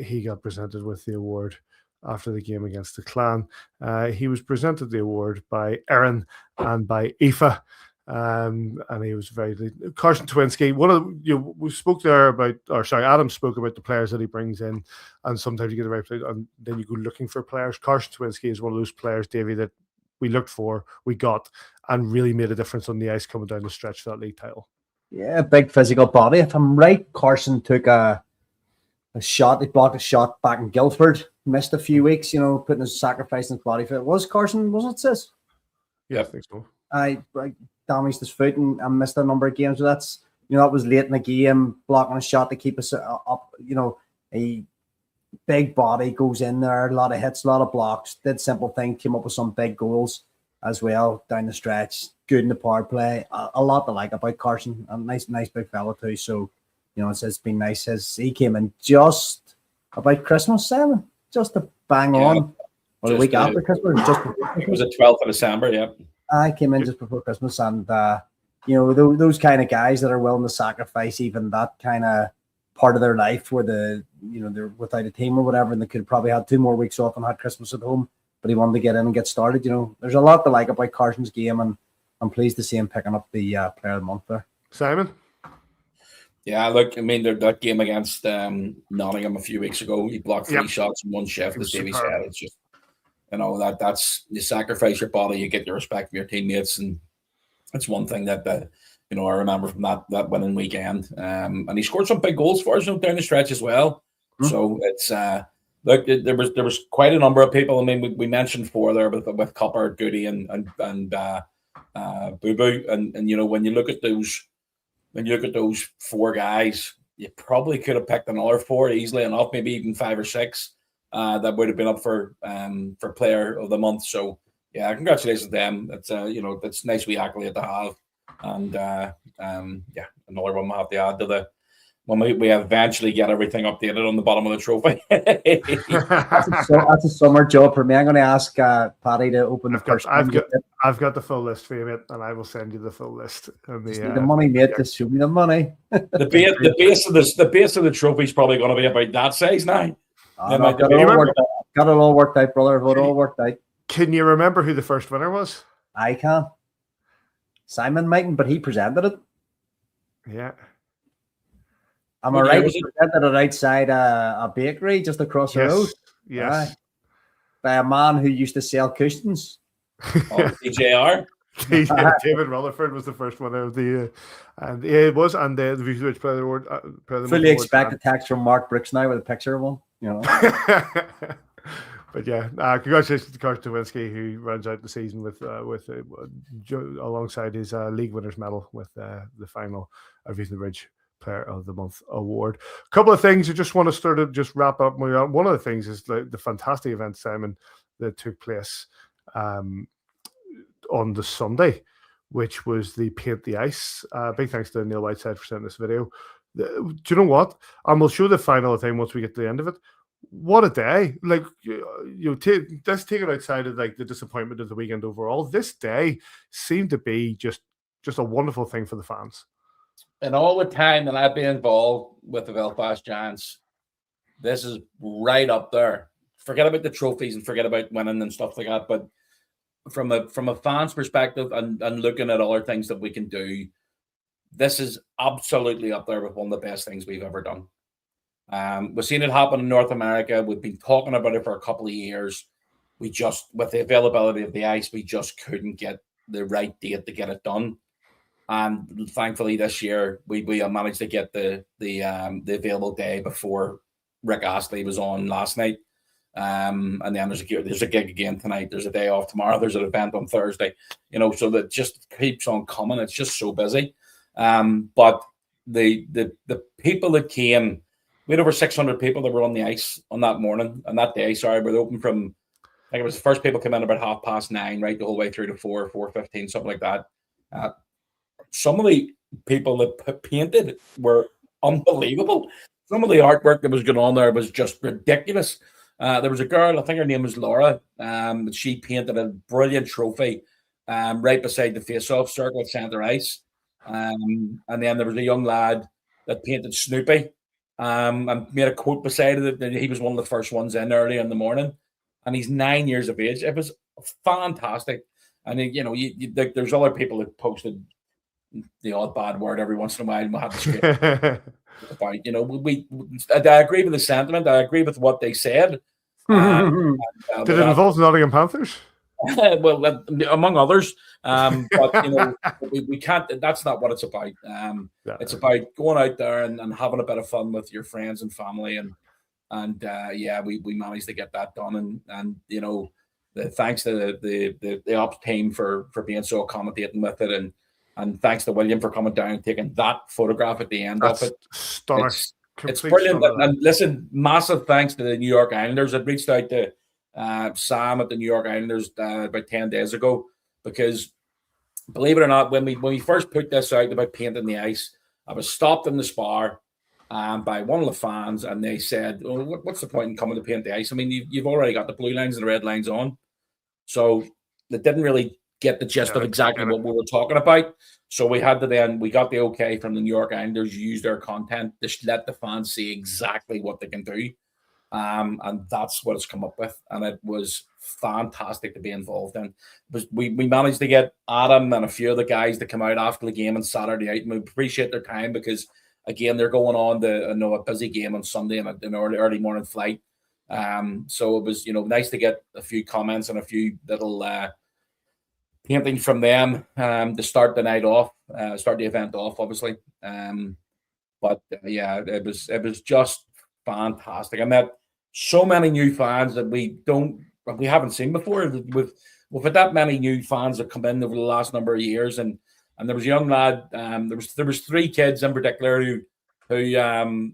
He got presented with the award after the game against the Clan. He was presented the award by Erin and by Aoife. And he was Carson Twinsky. We spoke there about, Adam spoke about the players that he brings in, and sometimes you get the right player, and then you go looking for players. Carson Twinsky is one of those players, Davy, that we looked for, we got, and really made a difference on the ice coming down the stretch for that league title. Yeah, big physical body. If I'm right, Carson took a shot. He blocked a shot back in Guildford. Missed a few weeks, putting his sacrifice in his body for it. Was Carson, was it, sis? Yeah, I think so. I damaged his foot and missed a number of games. So that's, that was late in the game, blocking a shot to keep us up. A big body goes in there, a lot of hits, a lot of blocks, did simple thing, came up with some big goals as well down the stretch. Good in the power play. A lot to like about Carson. A nice big fella too. So, it's been nice. He came in just about Christmas, Simon, just to bang on. Or the week after Christmas. It was the 12th of December, yeah. I came in just before Christmas, and those kind of guys that are willing to sacrifice even that kind of part of their life where they're without a team or whatever, and they could probably had 2 more weeks off and had Christmas at home, but he wanted to get in and get started. There's a lot to like about Carson's game, and I'm pleased to see him picking up the Player of the Month there. Simon? Yeah, look, that game against Nottingham a few weeks ago, he blocked 3 shots and 1 shift, as Davey said. It's just, that's you sacrifice your body, you get the respect of your teammates, and it's one thing that I remember from that winning weekend. And he scored some big goals for us down the stretch as well. Mm-hmm. So it's look, there was quite a number of people. I mean, we mentioned 4 there with Copper, Goody, and Boo Boo, and when you look at those 4 guys, you probably could have picked another 4 easily enough, maybe even 5 or 6 that would have been up for Player of the Month. So yeah, congratulations to them. It's it's a nice wee accolade to have, and yeah, another one we'll have to add to the. When we eventually get everything updated on the bottom of the trophy. That's a summer job for me. I'm going to ask Paddy to open the first. I've got the full list for you, mate, and I will send you the full list. The money, mate. Yeah. Just show me the money. The base of the trophy is probably going to be about that size now. Got it all worked out, brother. Got it all worked out. Can you remember who the first winner was? I can. Simon Mighton, but he presented it. Yeah. Am I right? He presented it outside a bakery just across the road. Yes. By a man who used to sell cushions. DJR. David Rutherford was the first winner of the year. And yeah, it was. And the Bittersweet Player Award. Fully expect a text from Mark Brooks now with a picture of one. But yeah, congratulations to Karsten Nowinski, who runs out the season with alongside his league winners medal with the final Everything the Ridge Player of the Month award. A couple of things I just want to just wrap up. One of the things is the fantastic event, Simon, that took place on the Sunday, which was the Paint the Ice. Big thanks to Neil Whiteside for sending this video. Do you know what? And we'll show the final thing once we get to the end of it. What a day! Like let's take it outside of like the disappointment of the weekend overall. This day seemed to be just a wonderful thing for the fans. And all the time that I've been involved with the Belfast Giants, this is right up there. Forget about the trophies and forget about winning and stuff like that. But from a fan's perspective and looking at other things that we can do, this is absolutely up there with one of the best things we've ever done. We've seen it happen in North America. We've been talking about it for a couple of years. We just, with the availability of the ice, we just couldn't get the right date to get it done. And thankfully this year we managed to get the available day before Rick Astley was on last night. And then there's a gig again tonight. There's a day off tomorrow. There's an event on Thursday. So that just keeps on coming. It's just so busy. But the people that came, we had over 600 people that were on the ice on that morning and that day. Sorry, we're open from, I think it was the first people came in about 9:30, right, the whole way through to 4:15, something like that. Some of the people that painted were unbelievable. Some of the artwork that was going on there was just ridiculous. There was a girl, I think her name was Laura. She painted a brilliant trophy right beside the face-off circle at centre ice. And then there was a young lad that painted Snoopy and made a quote beside it that he was one of the first ones in early in the morning. And he's 9 years of age. It was fantastic. And there's other people that posted the odd bad word every once in a while. And we had to about, I agree with the sentiment. I agree with what they said. Did it involve the Nottingham Panthers? Well, among others. But we can't. That's not what it's about. It's about going out there and having a bit of fun with your friends and family, and we managed to get that done. And thanks to the ops team for being so accommodating with it, and thanks to William for coming down and taking that photograph at the end of it. Stunning. It's brilliant. And listen, massive thanks to the New York Islanders. I reached out to Sam at the New York Islanders about 10 days ago, because believe it or not, when we first put this out about painting the ice, I was stopped in the spar by one of the fans, and they said, what's the point in coming to paint the ice? I mean, you've already got the blue lines and the red lines on. So they didn't really get the gist of exactly what we were talking about. So we got the okay from the New York Islanders to use their content to let the fans see exactly what they can do. And that's what it's come up with. And it was fantastic to be involved in. We managed to get Adam and a few of the guys to come out after the game on Saturday night. And we appreciate their time because, again, they're going on to a busy game on Sunday and an early morning flight. So it was, nice to get a few comments and a few little painting from them to start the night off. start the event off, obviously. But yeah, it was just fantastic. I met so many new fans that we haven't seen before. We've had that many new fans that come in over the last number of years, and there was a young lad. There was 3 kids in particular who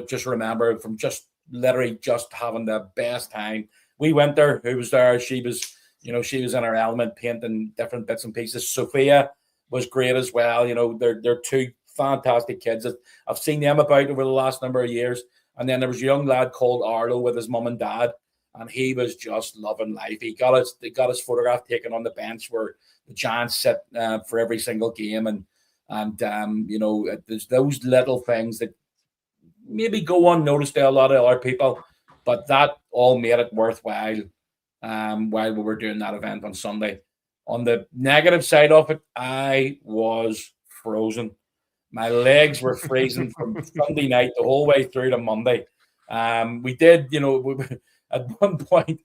just remember from just literally just having the best time. We went there. Who was there? She was in her element, painting different bits and pieces. Sophia was great as well. They're 2 fantastic kids. I've seen them about over the last number of years. And then there was a young lad called Arlo with his mum and dad, and he was just loving life. He got his photograph taken on the bench where the Giants sit for every single game, and there's those little things that maybe go unnoticed to a lot of other people, but that all made it worthwhile while we were doing that event on Sunday. On the negative side of it, I was frozen. My legs were freezing from Sunday night the whole way through to Monday. We did, at one point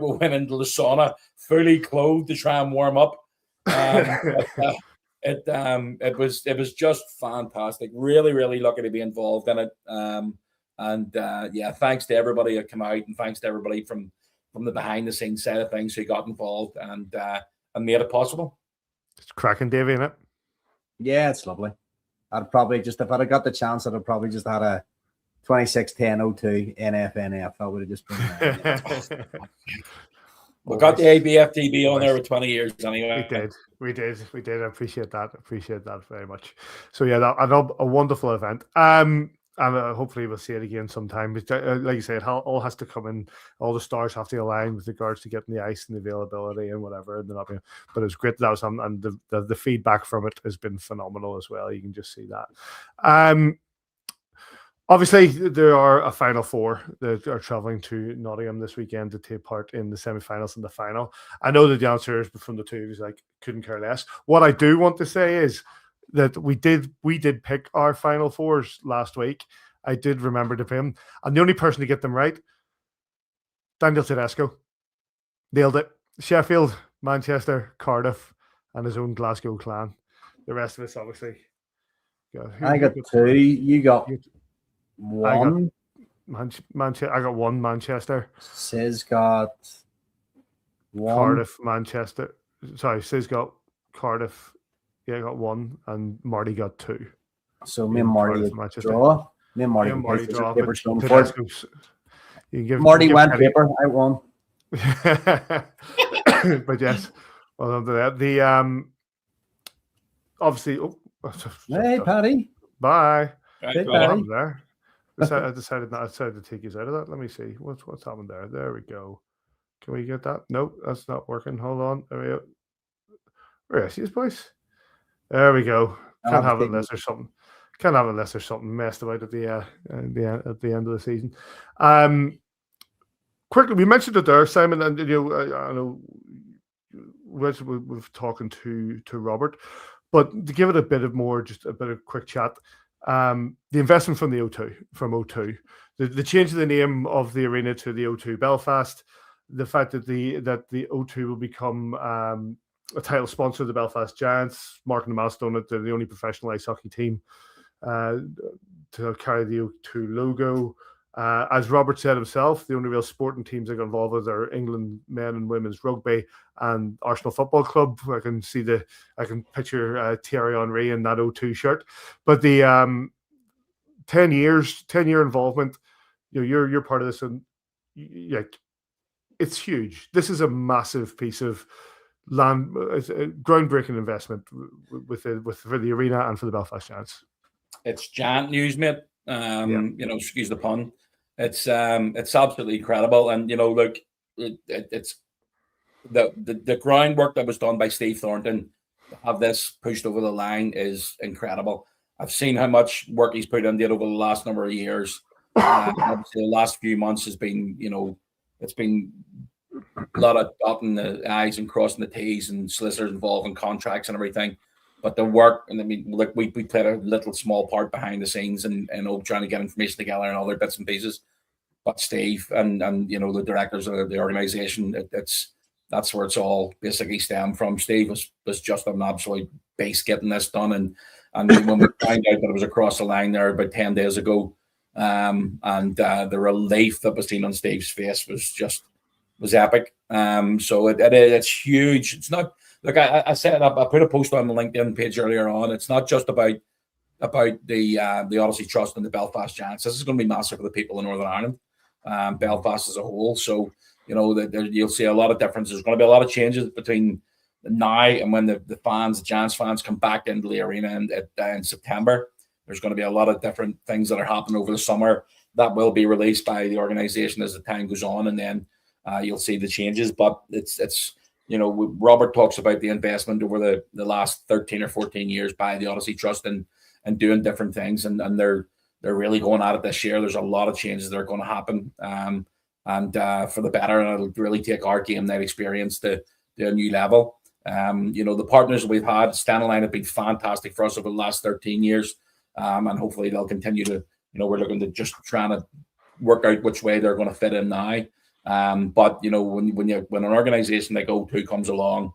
we went into the sauna fully clothed to try and warm up. It was just fantastic. Really, really lucky to be involved in it. Thanks to everybody that came out, and thanks to everybody from the behind the scenes side of things who got involved and made it possible. It's cracking, Davy, isn't it? Yeah, it's lovely. I'd probably just, if I'd have got the chance, I'd have probably just had a 26-10-02 NFNF. I would have just been. We got the AVFTB on there with 20 years anyway. We did. I appreciate that very much. So yeah, a wonderful event. And hopefully we'll see it again sometime. Like you said, it all has to come in. All the stars have to align with regards to getting the ice and the availability and whatever. But it's great that was on, and the feedback from it has been phenomenal as well. You can just see that. Obviously, there are a final 4 that are traveling to Nottingham this weekend to take part in the semi-finals and the final. I know that the answer is from the 2 is like couldn't care less. What I do want to say is that we did pick our final 4s last week. I did remember to pick them, and the only person to get them right, Daniel Tedesco, nailed it. Sheffield, Manchester, Cardiff, and his own Glasgow Clan. The rest of us, obviously. I got 2. You got 1. I got 1 Manchester. Sis got 1. Cardiff, Manchester. Sorry, Sis got Cardiff. Yeah, I got 1, and Marty got 2. So me and Marty draw. Me and Marty draw. Paper, stone, Marty went paper. I won. But yes, well done to that. The obviously. Hey, Paddy. Bye. Hey, what happened there? I decided to take you out of that. Let me see what's happened there. There we go. Can we get that? Nope, that's not working. Hold on. There we go. Where is his place? There we go. Can't have it unless there's something messed about at the end of the season. Quickly, we mentioned it there, Simon, and I know we've talking to Robert, but to give it a bit of quick chat. The investment from the O2, the change of the name of the arena to the O2 Belfast, the fact that the O2 will become a title sponsor of the Belfast Giants, marking the milestone that they're the only professional ice hockey team to carry the O2 logo. As Robert said himself, the only real sporting teams that got involved with are England men and women's rugby and Arsenal Football Club. I can picture Thierry Henry in that O2 shirt. But the 10-year involvement, you're part of this, and it's huge. This is a massive piece of land, groundbreaking investment for the arena and for the Belfast Giants. It's giant news, mate. Excuse the pun. It's absolutely incredible, and look, it's the groundwork that was done by Steve Thornton to have this pushed over the line is incredible. I've seen how much work he's put into it over the last number of years. Obviously, the last few months has been, it's been a lot of dotting the I's and crossing the T's and solicitors involved in contracts and everything. But the work, and I mean, like we played a little small part behind the scenes and trying to get information together and other bits and pieces. But Steve and the directors of the organization, it's that's where it's all basically stemmed from. Steve was just an absolute beast getting this done, and when we found out that it was across the line there about 10 days ago, and the relief that was seen on Steve's face was epic. So it's huge. It's not like I said. I put a post on the LinkedIn page earlier on. It's not just about the Odyssey Trust and the Belfast Giants. This is going to be massive for the people in Northern Ireland, Belfast as a whole. So you'll see a lot of differences. There's going to be a lot of changes between now and when the Giants fans come back into the arena in September. There's going to be a lot of different things that are happening over the summer that will be released by the organization as the time goes on, and then you'll see the changes. But it's Robert talks about the investment over the last 13 or 14 years by the Odyssey Trust and doing different things, and they're really going at it this year. There's a lot of changes that are going to happen, and for the better, and it'll really take our game night experience to a new level. The partners we've had, Stanley have been fantastic for us over the last 13 years, and hopefully they'll continue to. We're looking to just trying to work out which way they're going to fit in now. But when an organization like O2 comes along,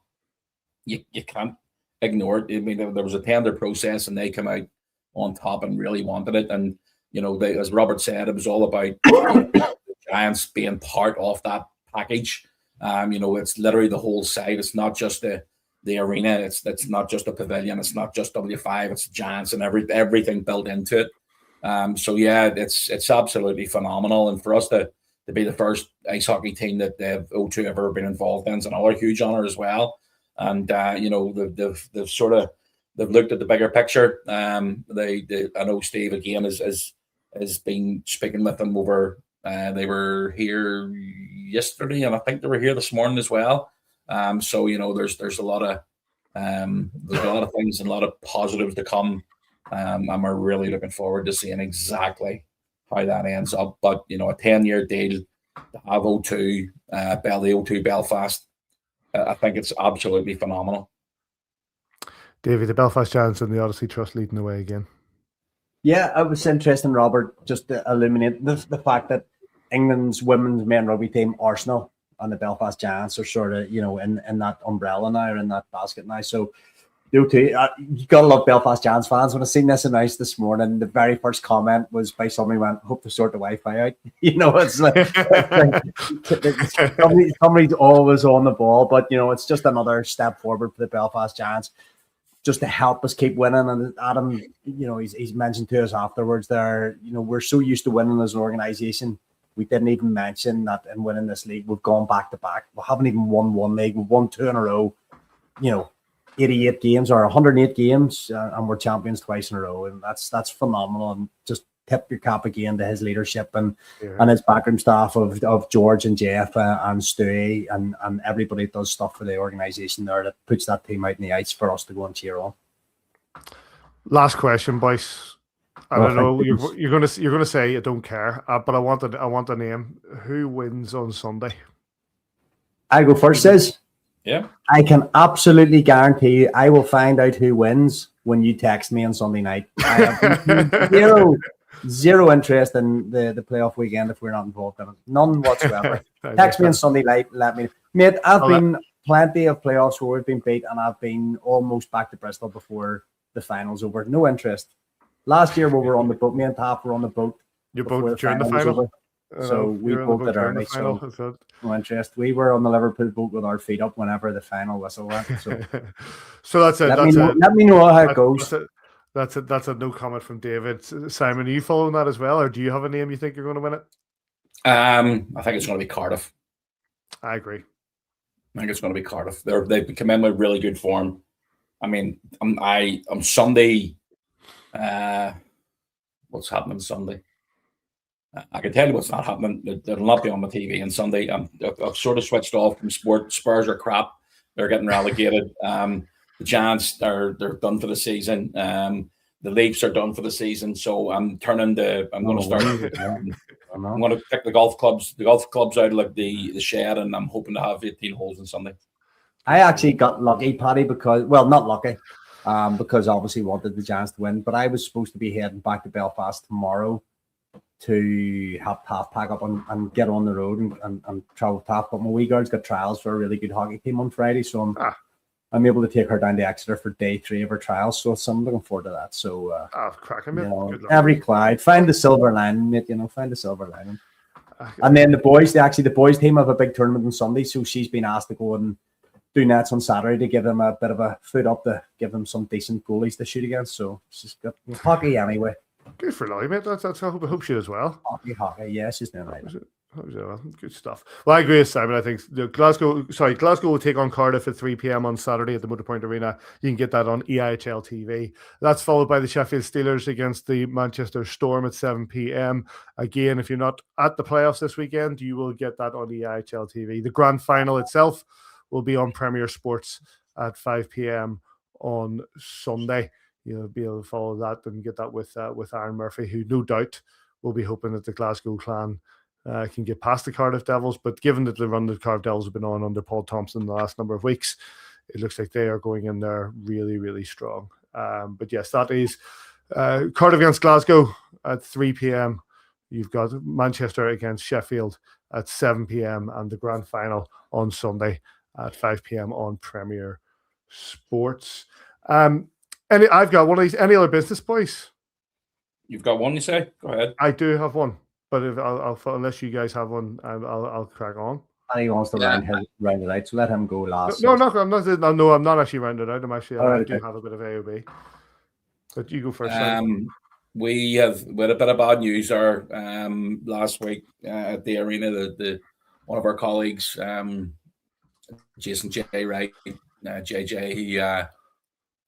you can't ignore it. I mean, there was a tender process, and they come out on top and really wanted it. And as Robert said, it was all about the Giants being part of that package. It's literally the whole site. It's not just the arena. It's not just a pavilion. It's not just W5. It's Giants and everything built into it. So yeah, it's absolutely phenomenal. And for us to be the first ice hockey team that they've O2 ever been involved in is another huge honor as well. And they've looked at the bigger picture. I know Steve again has been speaking with them over. They were here yesterday, and I think they were here this morning as well. So there's a lot of things and a lot of positives to come. And we're really looking forward to seeing exactly how that ends up. But a 10-year deal to have O2, the O2 Belfast, I think it's absolutely phenomenal. Davy, the Belfast Giants and the Odyssey Trust leading the way again. Yeah, it was interesting, Robert, just to illuminate the fact that England's women's men rugby team, Arsenal, and the Belfast Giants are sort of, in that umbrella now, or in that basket now. So, you got to love Belfast Giants fans. When I seen this announced this morning, the very first comment was by somebody who went, "Hope to sort the Wi-Fi out." It's like somebody's always on the ball, but it's just another step forward for the Belfast Giants, just to help us keep winning. And Adam, he's mentioned to us afterwards there, we're so used to winning as an organization. We didn't even mention that in winning this league, we've gone back to back. We haven't even won one league. We've won two in a row. 88 games or 108 games, and we're champions twice in a row, and that's phenomenal. And just tip your cap again to his leadership and his backroom staff of George and Jeff and Stewie and everybody that does stuff for the organisation there that puts that team out in the ice for us to go and cheer on. Last question, boys. I don't know. You're gonna say you don't care, but I want a name. Who wins on Sunday? I go first, says. Yeah. I can absolutely guarantee you I will find out who wins when you text me on Sunday night. I have zero interest in the playoff weekend if we're not involved in it. None whatsoever. Text me on Sunday night, let me know. Mate, I've been plenty of playoffs where we've been beat, and I've been almost back to Bristol before the finals over. No interest. Last year when we were on the boat, me and Taff were on the boat. You're both during the final? So we both did early, so no interest. We were on the Liverpool boat with our feet up whenever the final whistle went. So that's it. Let me know how it goes. That's a no comment from David. Simon, are you following that as well, or do you have a name you think you're going to win it? I think it's going to be Cardiff. I agree. I think it's going to be Cardiff. They've come in with really good form. I mean, I'm Sunday. What's happening Sunday? I can tell you what's not happening. It'll not be on my TV on Sunday. I've sort of switched off from sport. Spurs are crap. They're getting relegated. The Giants they're done for the season. The Leafs are done for the season. So I'm going to start. I'm going to pick the golf clubs out of like the shed, and I'm hoping to have 18 holes on Sunday. I actually got lucky, Paddy, because not lucky, because obviously wanted the Giants to win. But I was supposed to be heading back to Belfast tomorrow to have pack up and get on the road and travel half. But my wee girl's got trials for a really good hockey team on Friday, so I'm able to take her down to Exeter for day 3 of her trials. So I'm looking forward to that. So cracking, you mate. know, every cloud, find the silver lining, mate. You know, find the silver lining. And then the boys team have a big tournament on Sunday, so she's been asked to go and do nets on Saturday to give them a bit of a foot up to give them some decent goalies to shoot against. So she's got hockey anyway. Good for Lolly, mate. That's I hope she does well. Hockey, yeah, she's doing right. Good stuff. Well, I agree with Simon. I think Glasgow will take on Cardiff at 3 p.m. on Saturday at the Motorpoint Arena. You can get that on EIHL TV. That's followed by the Sheffield Steelers against the Manchester Storm at 7 p.m. Again, if you're not at the playoffs this weekend, you will get that on EIHL TV. The grand final itself will be on Premier Sports at 5 p.m. on Sunday. You'll be able to follow that and get that with Aaron Murphy, who no doubt will be hoping that the Glasgow Clan can get past the Cardiff Devils. But given that the run the Cardiff Devils have been on under Paul Thompson the last number of weeks, it looks like they are going in there really, really strong. But yes, that is Cardiff against Glasgow at 3 p.m. You've got Manchester against Sheffield at 7 p.m. and the grand final on Sunday at 5 p.m. on Premier Sports. And I've got one of these. Any other business, boys? You've got one, you say? Go ahead. I do have one, but if unless you guys have one, I'll crack on. And he wants to round it out, so let him go last. No, I'm not actually rounded out. I do have a bit of AOB, but you go first. We had a bit of bad news there last week at the arena. The one of our colleagues, Jason J. Wright, JJ,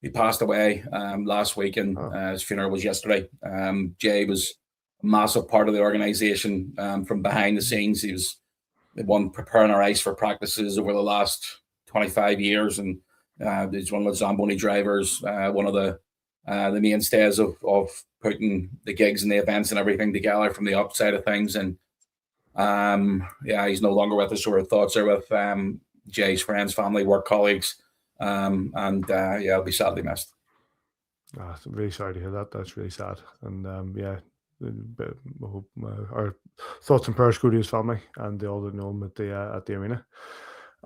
he passed away last week, and his funeral was yesterday. Jay was a massive part of the organization from behind the scenes. He was the one preparing our ice for practices over the last 25 years, and he's one of the Zamboni drivers, one of the mainstays of putting the gigs and the events and everything together from the upside of things. And he's no longer with us, so our thoughts are with Jay's friends, family, work colleagues. I'll be sadly missed. I'm really sorry to hear that. That's really sad. And our thoughts and prayers go to his family and all that know him at the arena.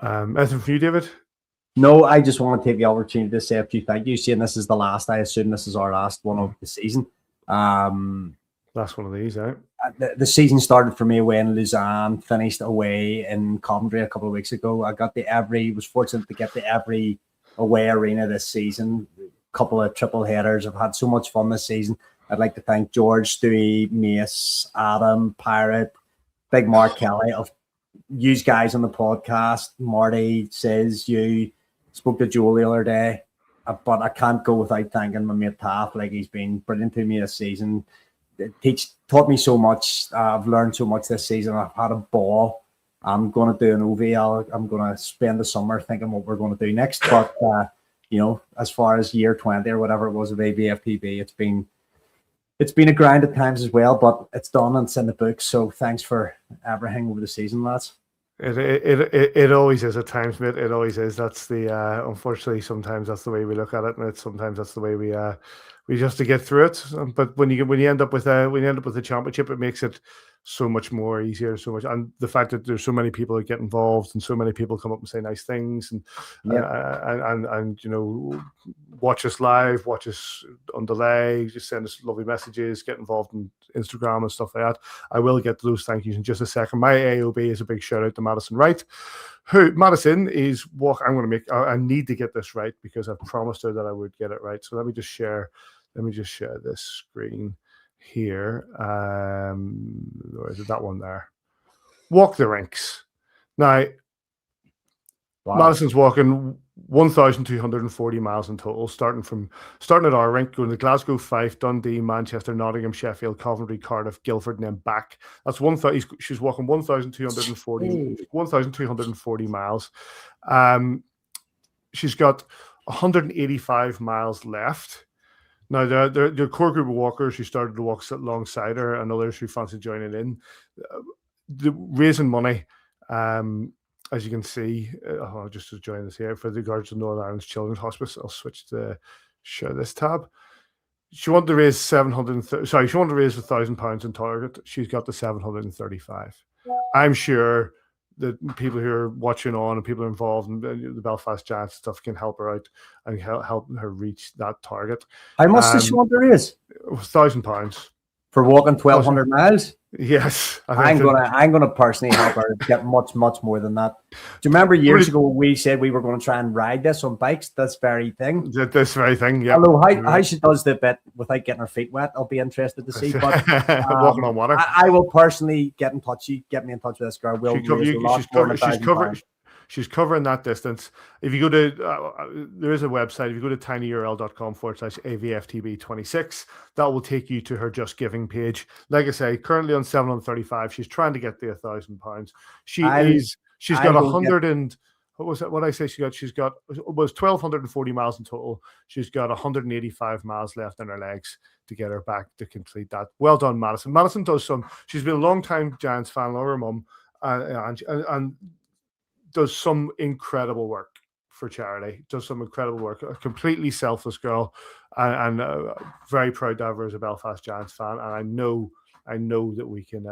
Anything from you, David? No, I just want to take the opportunity to say a few thank yous. Seeing this is the last, I assume this is our last one of the season. Last one of these, eh? The season started for me away in Lausanne, finished away in Coventry a couple of weeks ago. I got was fortunate to get the every away arena this season. A couple of triple headers. I've had so much fun this season. I'd like to thank George, Stewie, Mace, Adam, Pirate, Big Mark Kelly. Of you guys on the podcast. Marty says you spoke to Joel the other day, but I can't go without thanking my mate Taff. Like, he's been brilliant to me this season. Taught me so much. I've learned so much this season. I've had a ball. I'm going to do an OV. I'm going to spend the summer thinking what we're going to do next. But, as far as year 20 or whatever it was of AVFTB, it's been a grind at times as well, but it's done and it's in the books. So thanks for everything over the season, lads. It always is at times, mate. It always is. That's the unfortunately sometimes that's the way we look at it, and sometimes that's the way we just to get through it. But when you end up with a championship, it makes it so much more easier, and the fact that there's so many people that get involved and so many people come up and say nice things and watch us live, watch us on delay, just send us lovely messages, get involved in Instagram and stuff like that. I will get to those thank yous in just a second. My AOB is a big shout out to Madison Wright. Madison is what I'm going to make. I need to get this right because I promised her that I would get it right. So let me just share this screen here. Or is it that one there? Walk the rinks. Now, wow. Madison's walking 1,240 miles in total, starting at our rink, going to Glasgow, Fife, Dundee, Manchester, Nottingham, Sheffield, Coventry, Cardiff, Guildford, and then back. That's she's walking 1,240 miles. She's got 185 miles left. Now, the core group of walkers who started to walk alongside her and others who fancy joining in, raising money, as you can see, just to join this here, for the regards to Northern Ireland's Children's Hospice. I'll switch to share this tab. she wanted to raise 700. Sorry, she wanted to raise £1,000 in target. She's got the 735. I'm sure that people who are watching on and people who are involved in the Belfast Giants stuff can help her out and help her reach that target. How much does she want to raise? £1,000 for walking 1,200 miles. Yes, I'm gonna personally help her get much more than that. Do you remember years ago we said we were going to try and ride this on bikes? This very thing. This very thing. Yeah. Although how she does the bit without getting her feet wet, I'll be interested to see. But walking on water. I will personally get in touch. You get me in touch with this girl. She's covering that distance. If you go to, there is a website. If you go to tinyurl.com/AVFTB26, that will take you to her Just Giving page. Like I say, currently on 735. She's trying to get the £1,000. She's got 100 and what was it? What I say she got? She's got was 1,240 miles in total. She's got 185 miles left in her legs to get her back to complete that. Well done, Madison. Madison does some. She's been a long time Giants fan, like her mum, and does some incredible work for charity, does some incredible work, a completely selfless girl, and very proud to have her as a Belfast Giants fan. And I know that we can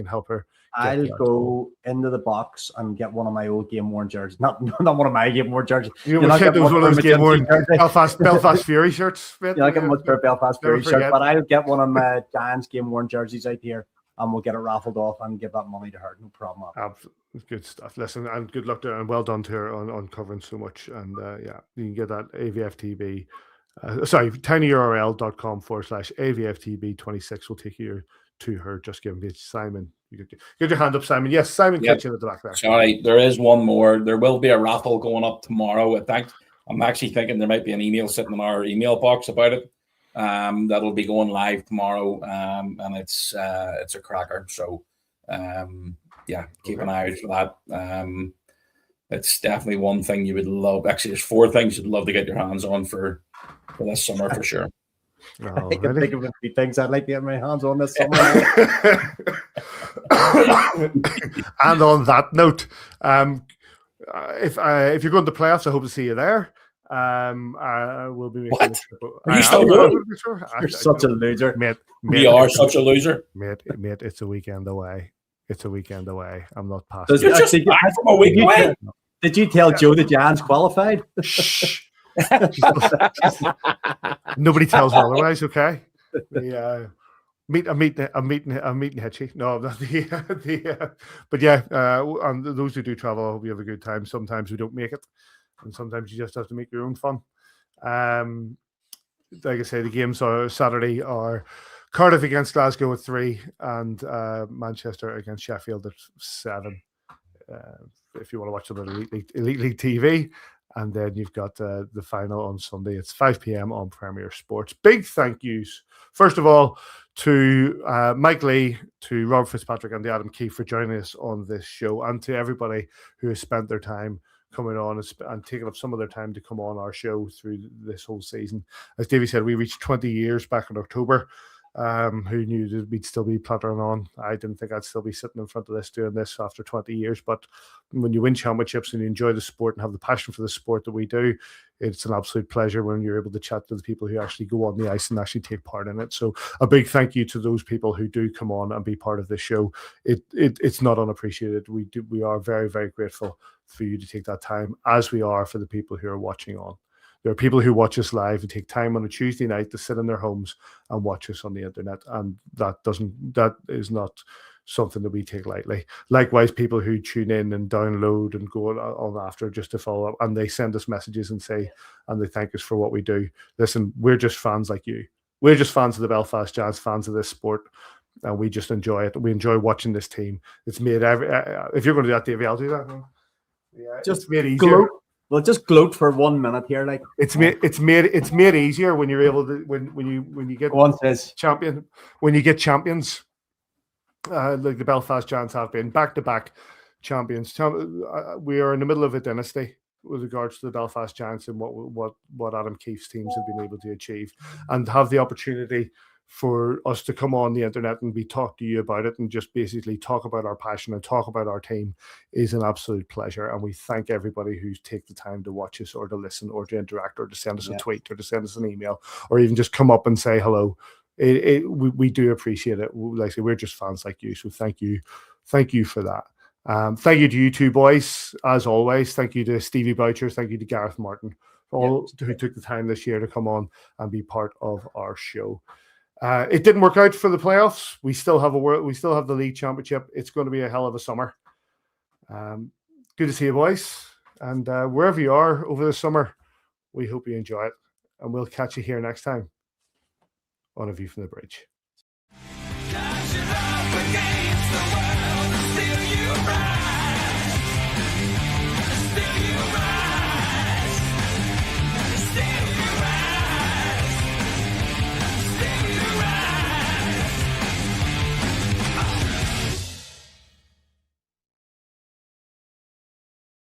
help her. I'll go into the box and get one of my old game worn jerseys. Not one of my game worn jerseys. One of those game worn Belfast Fury shirts. You're not getting much for a Belfast Fury shirt, but I'll get one of my Giants game worn jerseys out here. And we'll get it raffled off and give that money to her. No problem. Absolutely. Good stuff. Listen, and good luck to her, and well done to her on covering so much. And yeah, you can get that AVFTB. tinyurl.com/AVFTB26 will take you to her Just Giving page. Simon, you get your hand up, Simon. Yes, Simon, catch you at the back there. Sorry, there is one more. There will be a raffle going up tomorrow. I'm actually thinking there might be an email sitting in our email box about it. That'll be going live tomorrow, and it's a cracker. So, yeah, keep an eye out for that. It's definitely one thing you would love. Actually, there's 4 things you'd love to get your hands on for this summer for sure. Oh, I can think of a few things I'd like to get my hands on this summer. And on that note, if you're going to playoffs, I hope to see you there. We'll be making what? Are you still going? You're such a loser, mate. We are such a loser, mate. It's a weekend away. I'm not past. You're just back from a week away. Did you tell Joe the Giants qualified? Shh. Nobody tells me otherwise. Okay. I'm meeting Hitchy. No, not but yeah. And those who do travel, I hope you have a good time. Sometimes we don't make it. And sometimes you just have to make your own fun. Like I say, the games are Saturday are Cardiff against Glasgow at 3 and Manchester against Sheffield at 7. If you want to watch it on Elite League TV. And then you've got the final on Sunday. It's 5 p.m. on Premier Sports. Big thank yous, first of all, to Mike Lee, to Robert Fitzpatrick and to Adam Keefe for joining us on this show, and to everybody who has spent their time coming on and taking up some of their time to come on our show through this whole season. As Davey said, we reached 20 years back in October. Who knew that we'd still be plattering on? I didn't think I'd still be sitting in front of this doing this after 20 years. But when you win championships and you enjoy the sport and have the passion for the sport that we do, it's an absolute pleasure when you're able to chat to the people who actually go on the ice and actually take part in it. So a big thank you to those people who do come on and be part of this show. It's not unappreciated. We are very, very grateful for you to take that time, as we are for the people who are watching on. There are people who watch us live and take time on a Tuesday night to sit in their homes and watch us on the internet, and that is not something that we take lightly. Likewise, people who tune in and download and go on after just to follow up, and they send us messages and they thank us for what we do. Listen, we're just fans like you. We're just fans of the Belfast Giants, fans of this sport, and we just enjoy it. We enjoy watching this team. It's made if you're going to do that, Davey, I'll do that. Yeah, just made easier. Well, just gloat for 1 minute here, like it's made easier when you're able to when you get champions, like the Belfast Giants have been back-to-back champions. We are in the middle of a dynasty with regards to the Belfast Giants and what Adam Keefe's teams have been able to achieve, and have the opportunity for us to come on the internet and be talk to you about it and just basically talk about our passion and talk about our team is an absolute pleasure. And we thank everybody who's take the time to watch us or to listen or to interact or to send us a tweet or to send us an email or even just come up and say hello. We do appreciate it. Like I say, we're just fans like you. So thank you for that. Thank you to you two boys, as always. Thank you to Stevie Boucher. Thank you to Gareth Martin, all who took the time this year to come on and be part of our show. It didn't work out for the playoffs. We still have the league championship. It's going to be a hell of a summer. Good to see you, boys. And wherever you are over the summer, we hope you enjoy it. And we'll catch you here next time on A View from the Bridge.